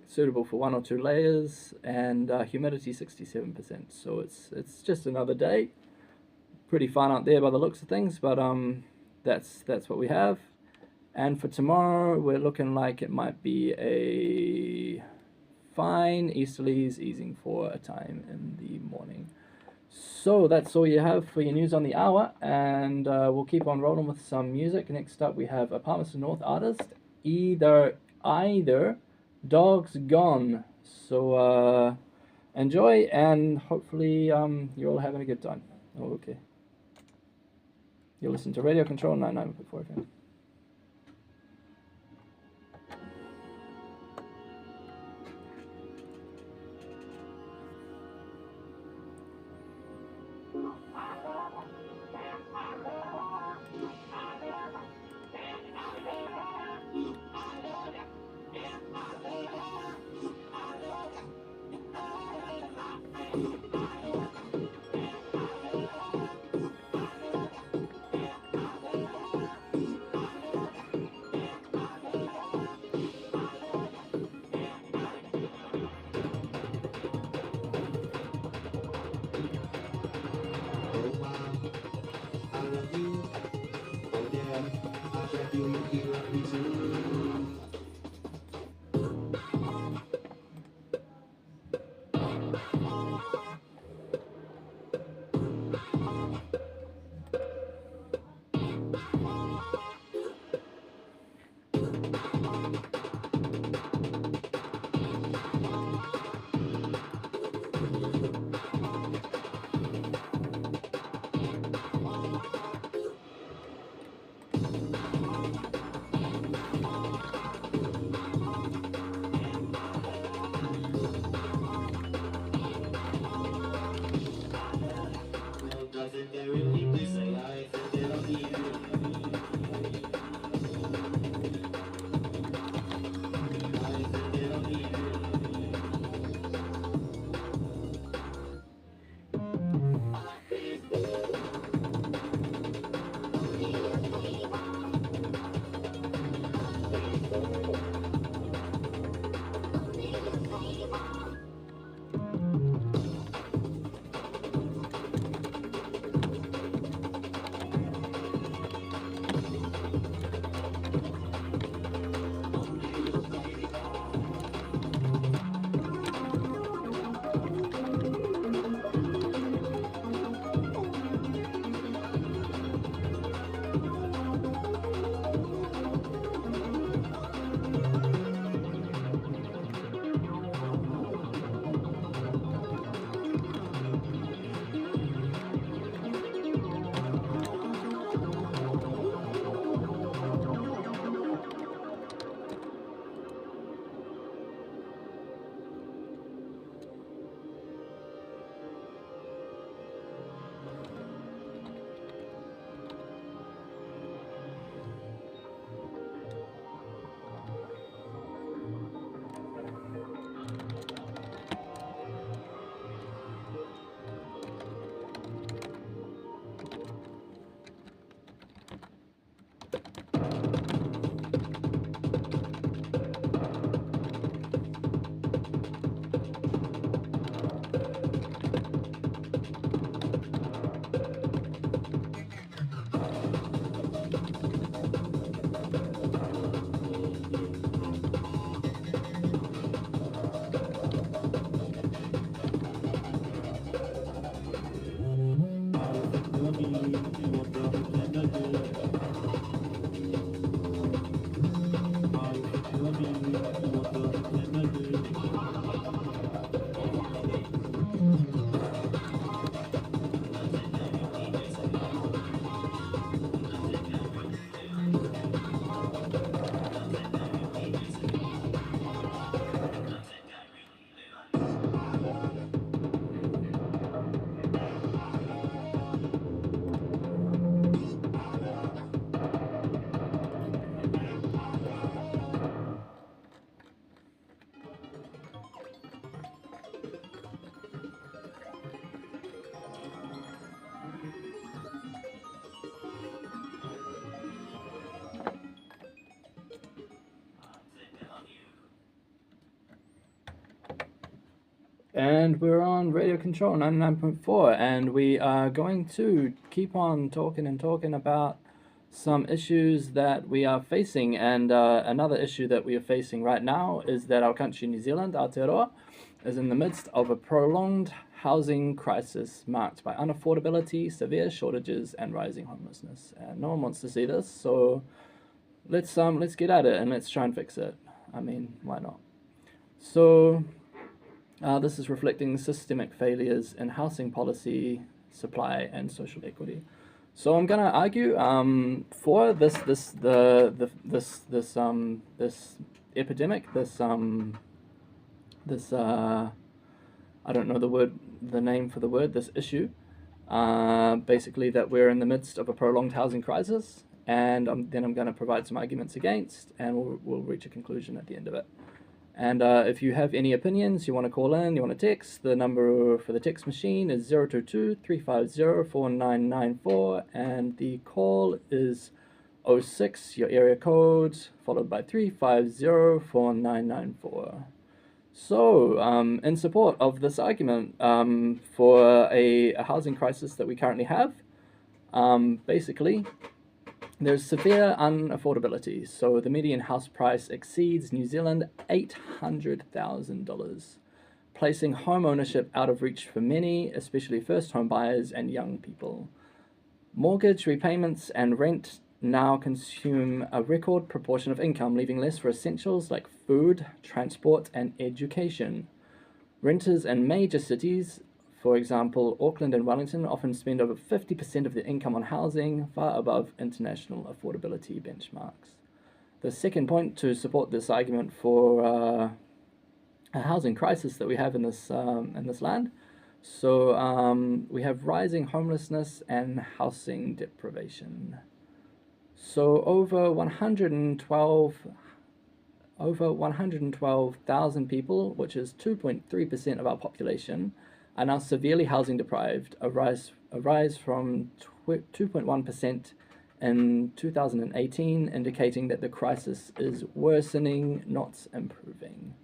A: suitable for 1 or 2 layers, and humidity 67%. So it's just another day. Pretty fun out there by the looks of things, but that's what we have. And for tomorrow, we're looking like it might be a fine easterlies, easing for a time in the morning. So that's all you have for your news on the hour, and we'll keep on rolling with some music. Next up, we have a Palmerston North artist, either Dogs Gone. So enjoy, and hopefully you're all having a good time. Oh, okay. You listen to Radio Control 99.4 FM. And we're on Radio Control 99.4, and we are going to keep on talking about some issues that we are facing. And another issue that we are facing right now is that our country, New Zealand, Aotearoa, is in the midst of a prolonged housing crisis marked by unaffordability, severe shortages, and rising homelessness. And no one wants to see this, so let's get at it and let's try and fix it. I mean, why not? So this is reflecting systemic failures in housing policy, supply, and social equity. So I'm gonna argue for this epidemic, I don't know the name for the word, this issue. Basically, that we're in the midst of a prolonged housing crisis, and then I'm going to provide some arguments against, and we'll reach a conclusion at the end of it. And if you have any opinions, you want to call in, you want to text, the number for the text machine is 022-350-4994, and the call is 06, your area code, followed by 350-4994. So, in support of this argument for a housing crisis that we currently have, basically, there's severe unaffordability. So the median house price exceeds New Zealand $800,000, placing home ownership out of reach for many, especially first home buyers and young people. Mortgage repayments and rent now consume a record proportion of income, leaving less for essentials like food, transport, and education. Renters in major cities, for example, Auckland and Wellington, often spend over 50% of their income on housing, far above international affordability benchmarks. The second point to support this argument for a housing crisis that we have in this land. So we have rising homelessness and housing deprivation. So over 112,000 people, which is 2.3% of our population, are now severely housing deprived, a rise from 2.1% in 2018, indicating that the crisis is worsening, not improving.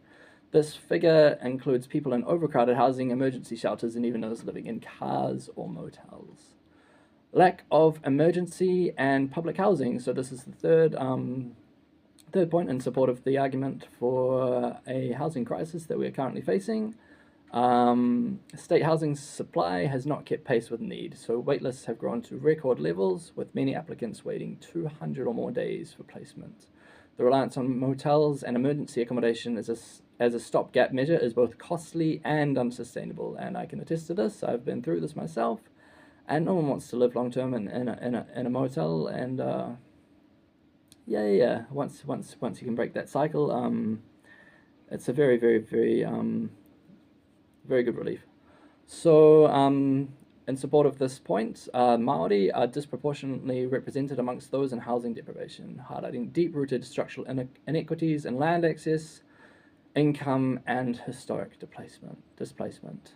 A: This figure includes people in overcrowded housing, emergency shelters, and even those living in cars or motels. Lack of emergency and public housing. So this is the third point in support of the argument for a housing crisis that we are currently facing. State housing supply has not kept pace with need, so waitlists have grown to record levels, with many applicants waiting 200 or more days for placement. The reliance on motels and emergency accommodation as a stopgap measure is both costly and unsustainable, and I can attest to this. I've been through this myself, and no one wants to live long term in a motel. And once you can break that cycle, it's a very good relief. So, in support of this point, Māori are disproportionately represented amongst those in housing deprivation, highlighting deep-rooted structural inequities in land access, income, and historic displacement.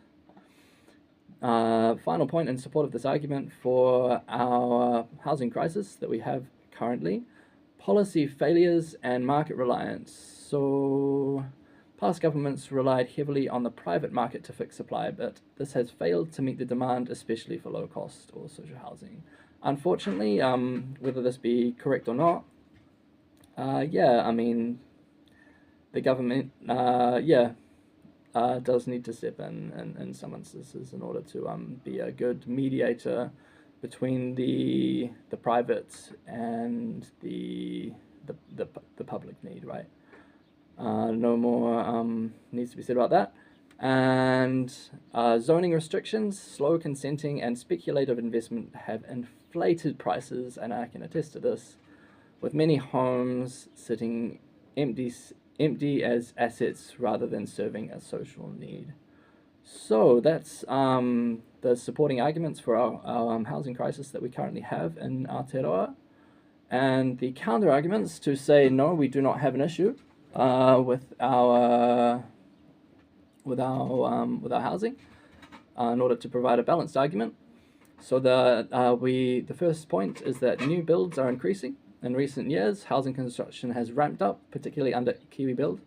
A: Final point in support of this argument for our housing crisis that we have currently, policy failures and market reliance. So, past governments relied heavily on the private market to fix supply, but this has failed to meet the demand, especially for low-cost or social housing. Unfortunately, whether this be correct or not, I mean, the government, does need to step in some instances in order to be a good mediator between the private and the public need, right? No more needs to be said about that. And zoning restrictions, slow consenting, and speculative investment have inflated prices, and I can attest to this, with many homes sitting empty as assets rather than serving a social need. So that's the supporting arguments for our housing crisis that we currently have in Aotearoa, and the counter arguments to say no, we do not have an issue with our housing in order to provide a balanced argument. So the first point is that new builds are increasing. In recent years, housing construction has ramped up, particularly under Kiwi Build,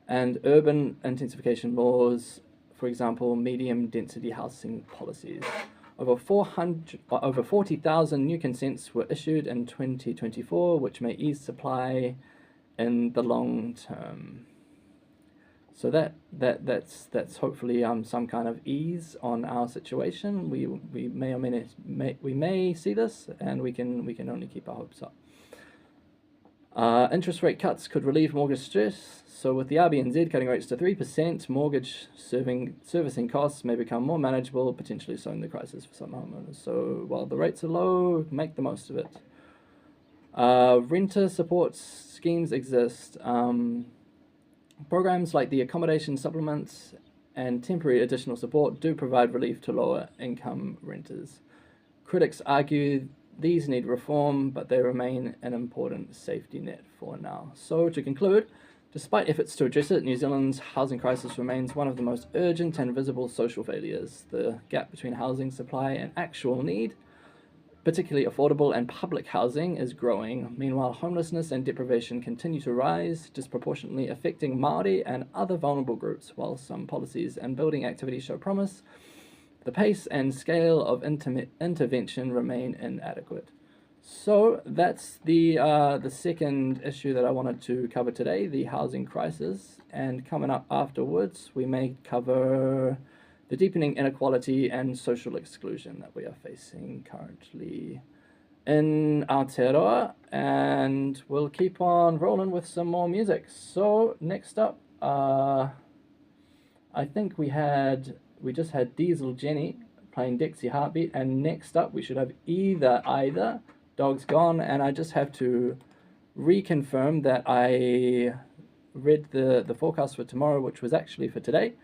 A: and urban intensification laws for example, medium density housing policies. Over 40,000 new consents were issued in 2024, which may ease supply in the long term. So that's hopefully some kind of ease on our situation. We may or may see this, and we can only keep our hopes up. Interest rate cuts could relieve mortgage stress. So with the RBNZ cutting rates to 3%, mortgage servicing costs may become more manageable, potentially slowing the crisis for some homeowners. So while the rates are low, make the most of it. Renter support schemes exist. Programs like the accommodation supplements and temporary additional support do provide relief to lower income renters. Critics argue these need reform, but they remain an important safety net for now. So to conclude, despite efforts to address it, New Zealand's housing crisis remains one of the most urgent and visible social failures. The gap between housing supply and actual need, particularly affordable and public housing, is growing. Meanwhile, homelessness and deprivation continue to rise, disproportionately affecting Māori and other vulnerable groups. While some policies and building activities show promise, the pace and scale of intervention remain inadequate. So that's the second issue that I wanted to cover today, the housing crisis. And coming up afterwards, we may cover the deepening inequality and social exclusion that we are facing currently in Aotearoa. And we'll keep on rolling with some more music. So next up, I think we just had Diesel Jenny playing Dixie Heartbeat, and next up we should have Either, Dog's Gone, and I just have to reconfirm that I read the forecast for tomorrow, which was actually for today,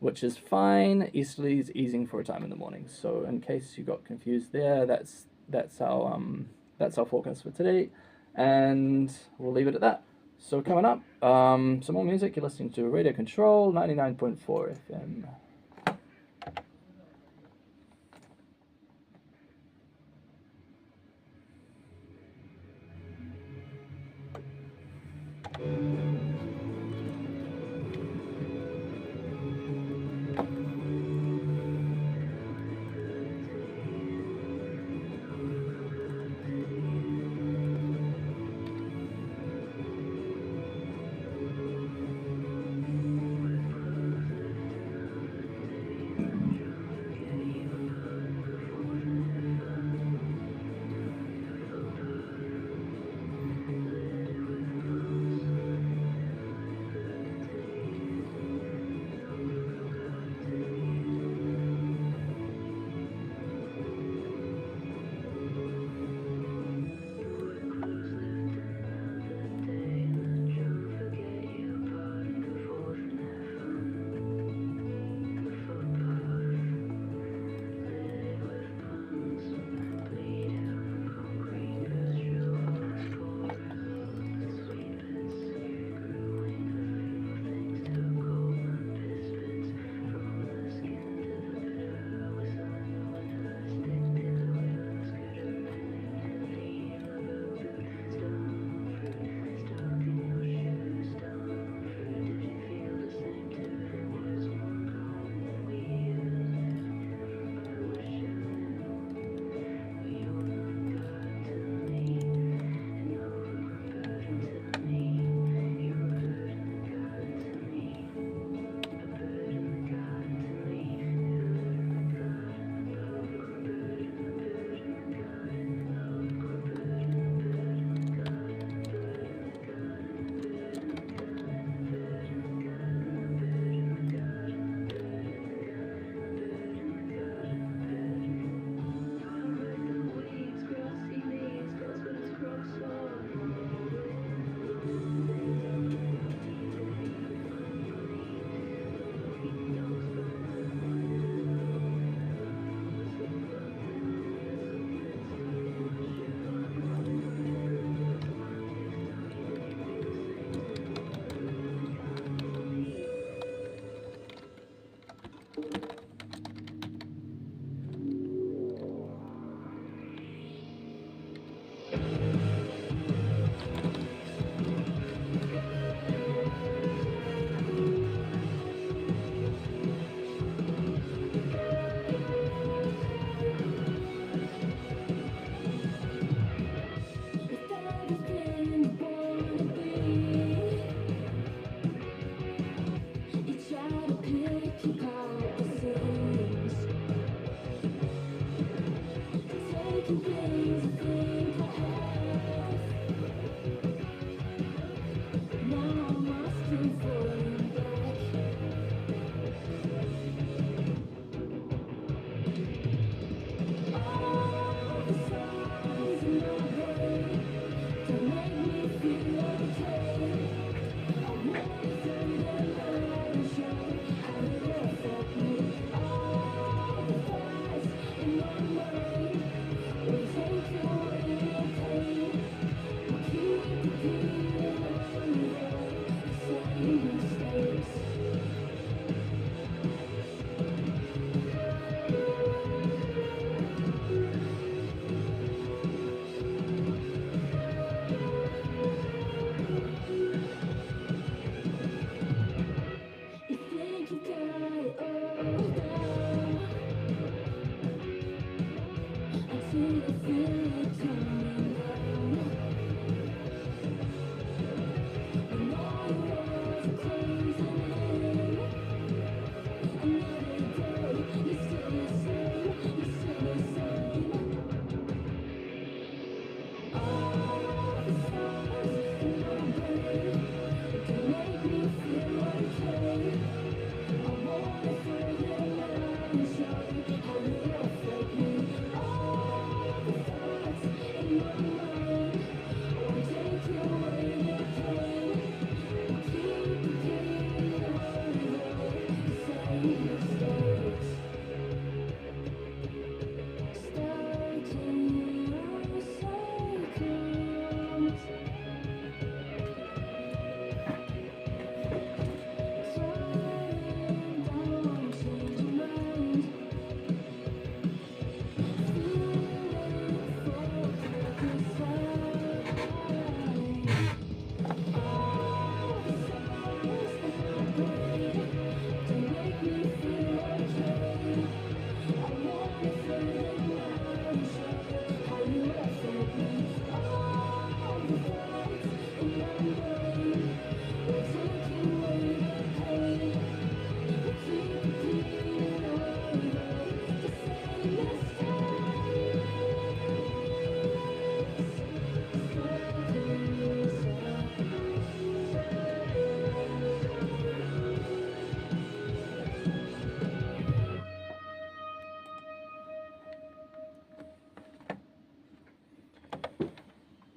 A: which is fine. Easterlies easing for a time in the morning. So in case you got confused there, that's our forecast for today, and we'll leave it at that. So coming up, some more music. You're listening to Radio Control 99.4 FM.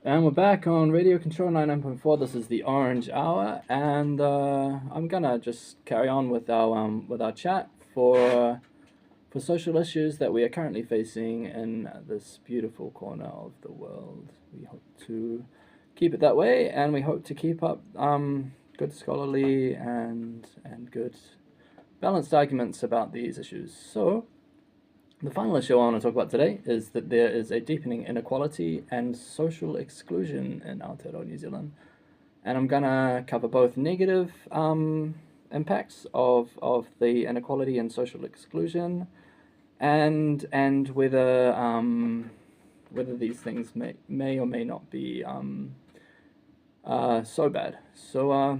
A: And we're back on Radio Control 99.4. This is the Orange Hour, and I'm gonna just carry on with our chat for social issues that we are currently facing in this beautiful corner of the world. We hope to keep it that way, and we hope to keep up good scholarly and good balanced arguments about these issues. So, the final issue I want to talk about today is that there is a deepening inequality and social exclusion in Aotearoa, New Zealand. And I'm going to cover both negative impacts of the inequality and social exclusion, and whether these things may or may not be so bad. So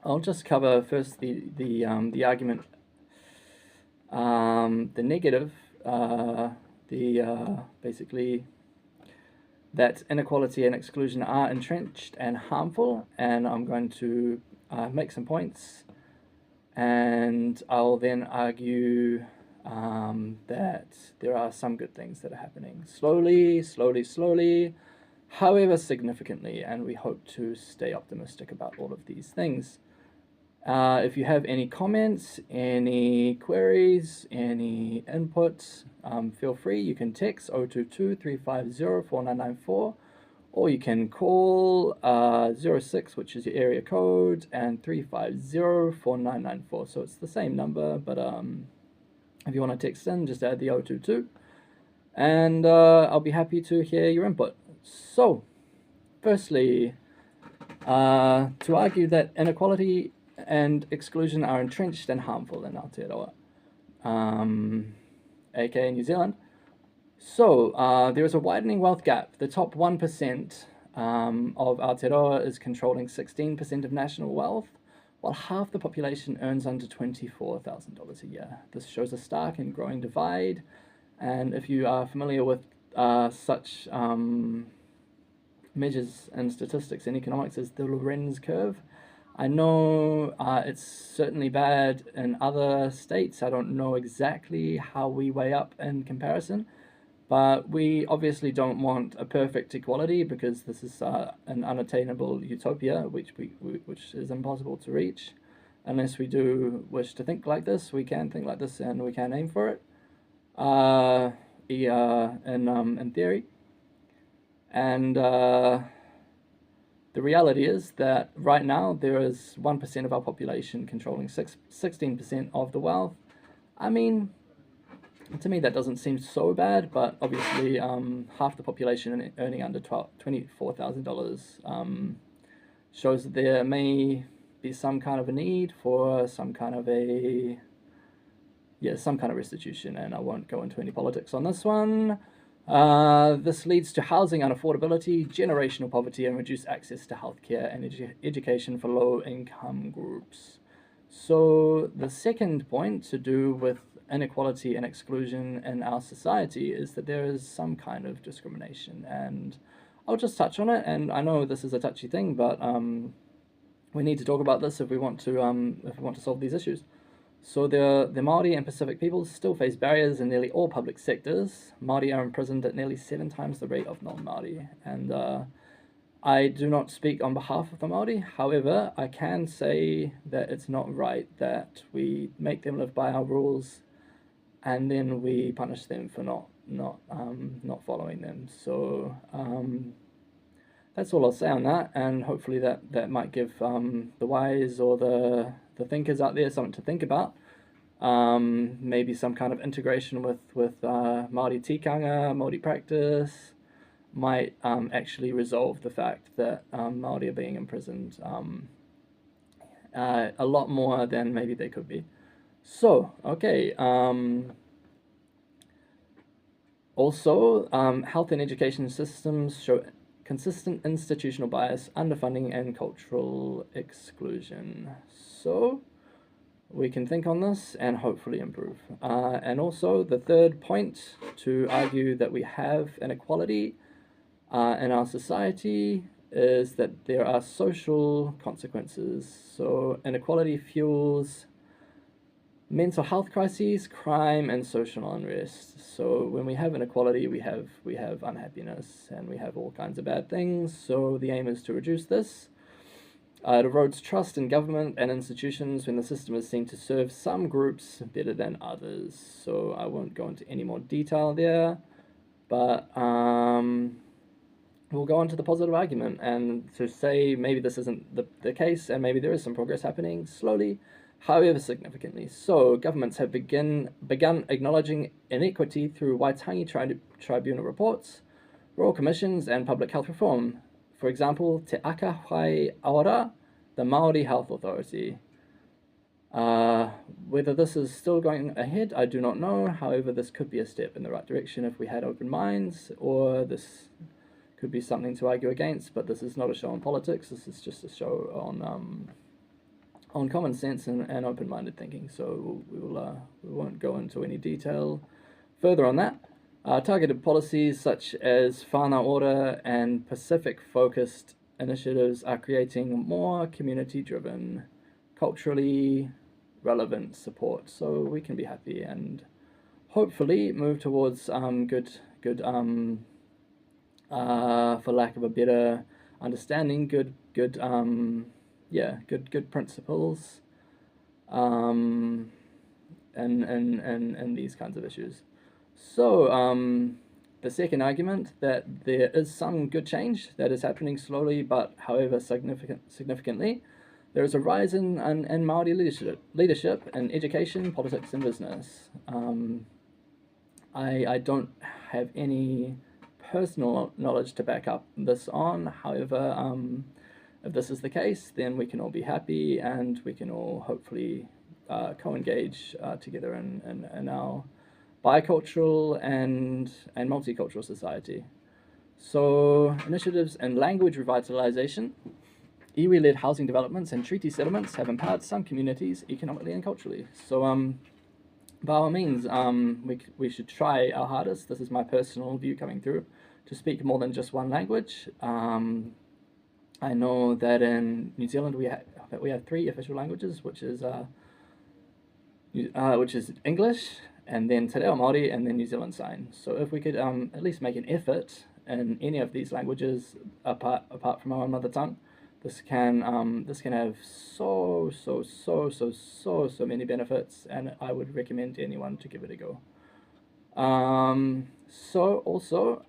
A: I'll just cover first the argument. The negative, basically that inequality and exclusion are entrenched and harmful, and I'm going to make some points, and I'll then argue that there are some good things that are happening slowly, however significantly, and we hope to stay optimistic about all of these things. If you have any comments, any queries, any inputs, feel free. You can text 022-350-4994, or you can call 06, which is your area code, and 350-4994. So it's the same number, but if you want to text in, just add the 022, and I'll be happy to hear your input. So, firstly, to argue that inequality and exclusion are entrenched and harmful in Aotearoa, aka New Zealand. So, there is a widening wealth gap. The top 1% of Aotearoa is controlling 16% of national wealth, while half the population earns under $24,000 a year. This shows a stark and growing divide, and if you are familiar with such measures and statistics in economics as the Lorenz curve, I know it's certainly bad in other states. I don't know exactly how we weigh up in comparison, but we obviously don't want a perfect equality, because this is an unattainable utopia, which is impossible to reach. Unless we do wish to think like this, we can think like this, and we can aim for it. In theory, and the reality is that right now there is 1% of our population controlling 16% of the wealth. I mean, to me that doesn't seem so bad, but obviously half the population earning under $24,000 shows that there may be some kind of a need for some kind of restitution, and I won't go into any politics on this one. This leads to housing unaffordability, generational poverty, and reduced access to healthcare and education for low-income groups. So the second point to do with inequality and exclusion in our society is that there is some kind of discrimination, and I'll just touch on it. And I know this is a touchy thing, but we need to talk about this if we want to solve these issues. So the Māori and Pacific peoples still face barriers in nearly all public sectors. Māori are imprisoned at nearly 7 times the rate of non-Māori. And I do not speak on behalf of the Māori. However, I can say that it's not right that we make them live by our rules and then we punish them for not following them. So that's all I'll say on that, and hopefully that might give the wise or the thinkers out there something to think about. Maybe some kind of integration with Māori tikanga, Māori practice might actually resolve the fact that Māori are being imprisoned a lot more than maybe they could be. So, okay. Also, health and education systems show consistent institutional bias, underfunding, and cultural exclusion. So we can think on this and hopefully improve. And also the third point to argue that we have inequality in our society is that there are social consequences. So inequality fuels mental health crises, crime, and social unrest. So when we have inequality, we have unhappiness, and we have all kinds of bad things. So the aim is to reduce this. It erodes trust in government and institutions when the system is seen to serve some groups better than others. So I won't go into any more detail there, but we'll go on to the positive argument and to say maybe this isn't the case, and maybe there is some progress happening slowly, however significantly. So governments have begun acknowledging inequity through Waitangi Tribunal reports, royal commissions, and public health reform. For example, Te Aka Whai Aora, the Māori Health Authority. Whether this is still going ahead, I do not know. However, this could be a step in the right direction if we had open minds, or this could be something to argue against, but this is not a show on politics. This is just a show on common sense and open-minded thinking. So we won't go into any detail further on that. Targeted policies such as Whānau Ora and Pacific-focused initiatives are creating more community-driven, culturally relevant support. So we can be happy and hopefully move towards good for lack of a better understanding, good principles, and these kinds of issues. So the second argument, that there is some good change that is happening slowly, but however significantly, there is a rise in Māori leadership in education, politics, and business. I don't have any personal knowledge to back up this on. However, if this is the case, then we can all be happy, and we can all hopefully co-engage together in our bicultural and multicultural society. So initiatives in language revitalization, iwi-led housing developments, and treaty settlements have empowered some communities economically and culturally. So by all means, we should try our hardest. This is my personal view coming through, to speak more than just one language. I know that in New Zealand we have 3 official languages, which is English, and then Te Reo Māori, and then New Zealand Sign. So if we could at least make an effort in any of these languages apart from our own mother tongue, this can have so many benefits, and I would recommend to anyone to give it a go. So also,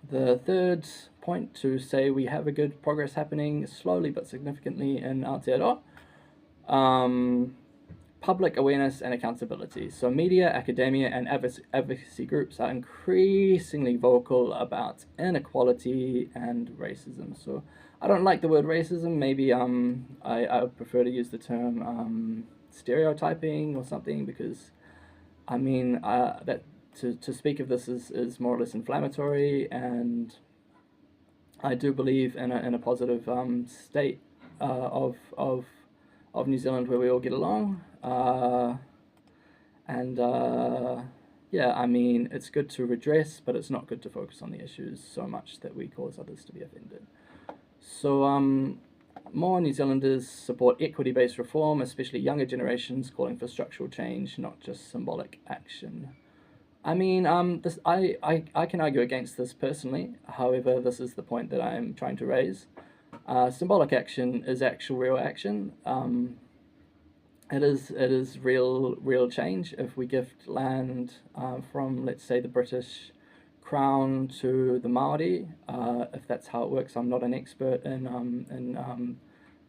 A: the third point, to say we have a good progress happening slowly but significantly in Aotearoa. Public awareness and accountability. So media, academia, and advocacy groups are increasingly vocal about inequality and racism. So I don't like the word racism. Maybe I would prefer to use the term stereotyping or something, because I mean that to speak of this is more or less inflammatory, and I do believe in a positive state of New Zealand where we all get along. Yeah, I mean, it's good to redress, but it's not good to focus on the issues so much that we cause others to be offended. So more New Zealanders support equity-based reform, especially younger generations calling for structural change, not just symbolic action. I mean, I can argue against this personally. However, this is the point that I'm trying to raise. Symbolic action is actual real action. It is real change. If we gift land from, let's say, the British Crown to the Māori, if that's how it works. I'm not an expert in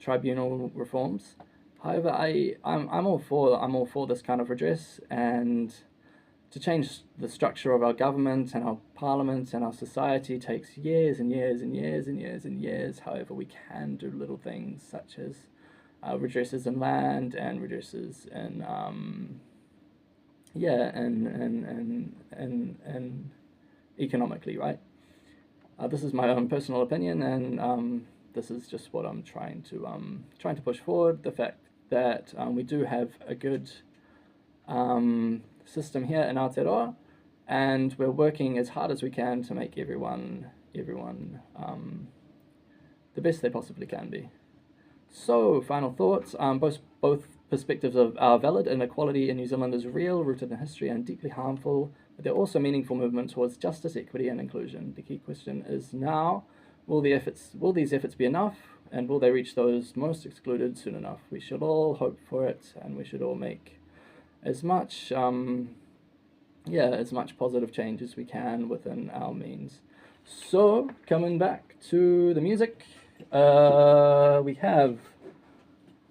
A: tribunal reforms. However, I'm all for this kind of redress, and to change the structure of our government and our parliament and our society takes years and years and years and years and years. However, we can do little things such as redresses in land and redresses in and economically, right? This is my own personal opinion, and this is just what I'm trying to push forward. The fact that we do have a good system here in Aotearoa, and we're working as hard as we can to make everyone the best they possibly can be. So, final thoughts. Both perspectives are valid. Inequality in New Zealand is real, rooted in history, and deeply harmful, but they're also meaningful movements towards justice, equity, and inclusion. The key question is now, will these efforts be enough, and will they reach those most excluded soon enough? We should all hope for it, and we should all make as much as much positive change as we can within our means. So, coming back to the music, we have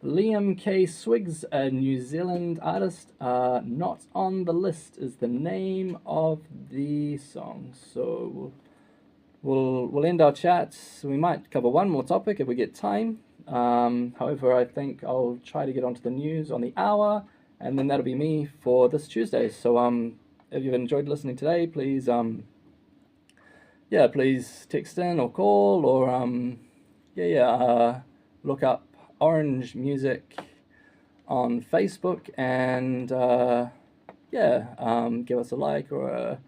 A: Liam K. Swiggs, a New Zealand artist. Not on the List is the name of the song. So we'll end our chat. We might cover one more topic if we get time. However, I think I'll try to get onto the news on the hour, and then that'll be me for this Tuesday. So if you've enjoyed listening today, please please text in or call or look up Orange Music on Facebook and give us a like or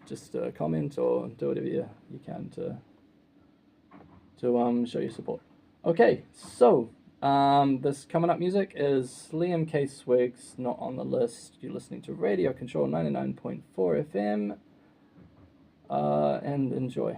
A: just a comment or do whatever you can to show your support. Okay, so this coming up music is Liam K. Swiggs, Not on the List. You're listening to Radio Control 99.4 FM, and enjoy.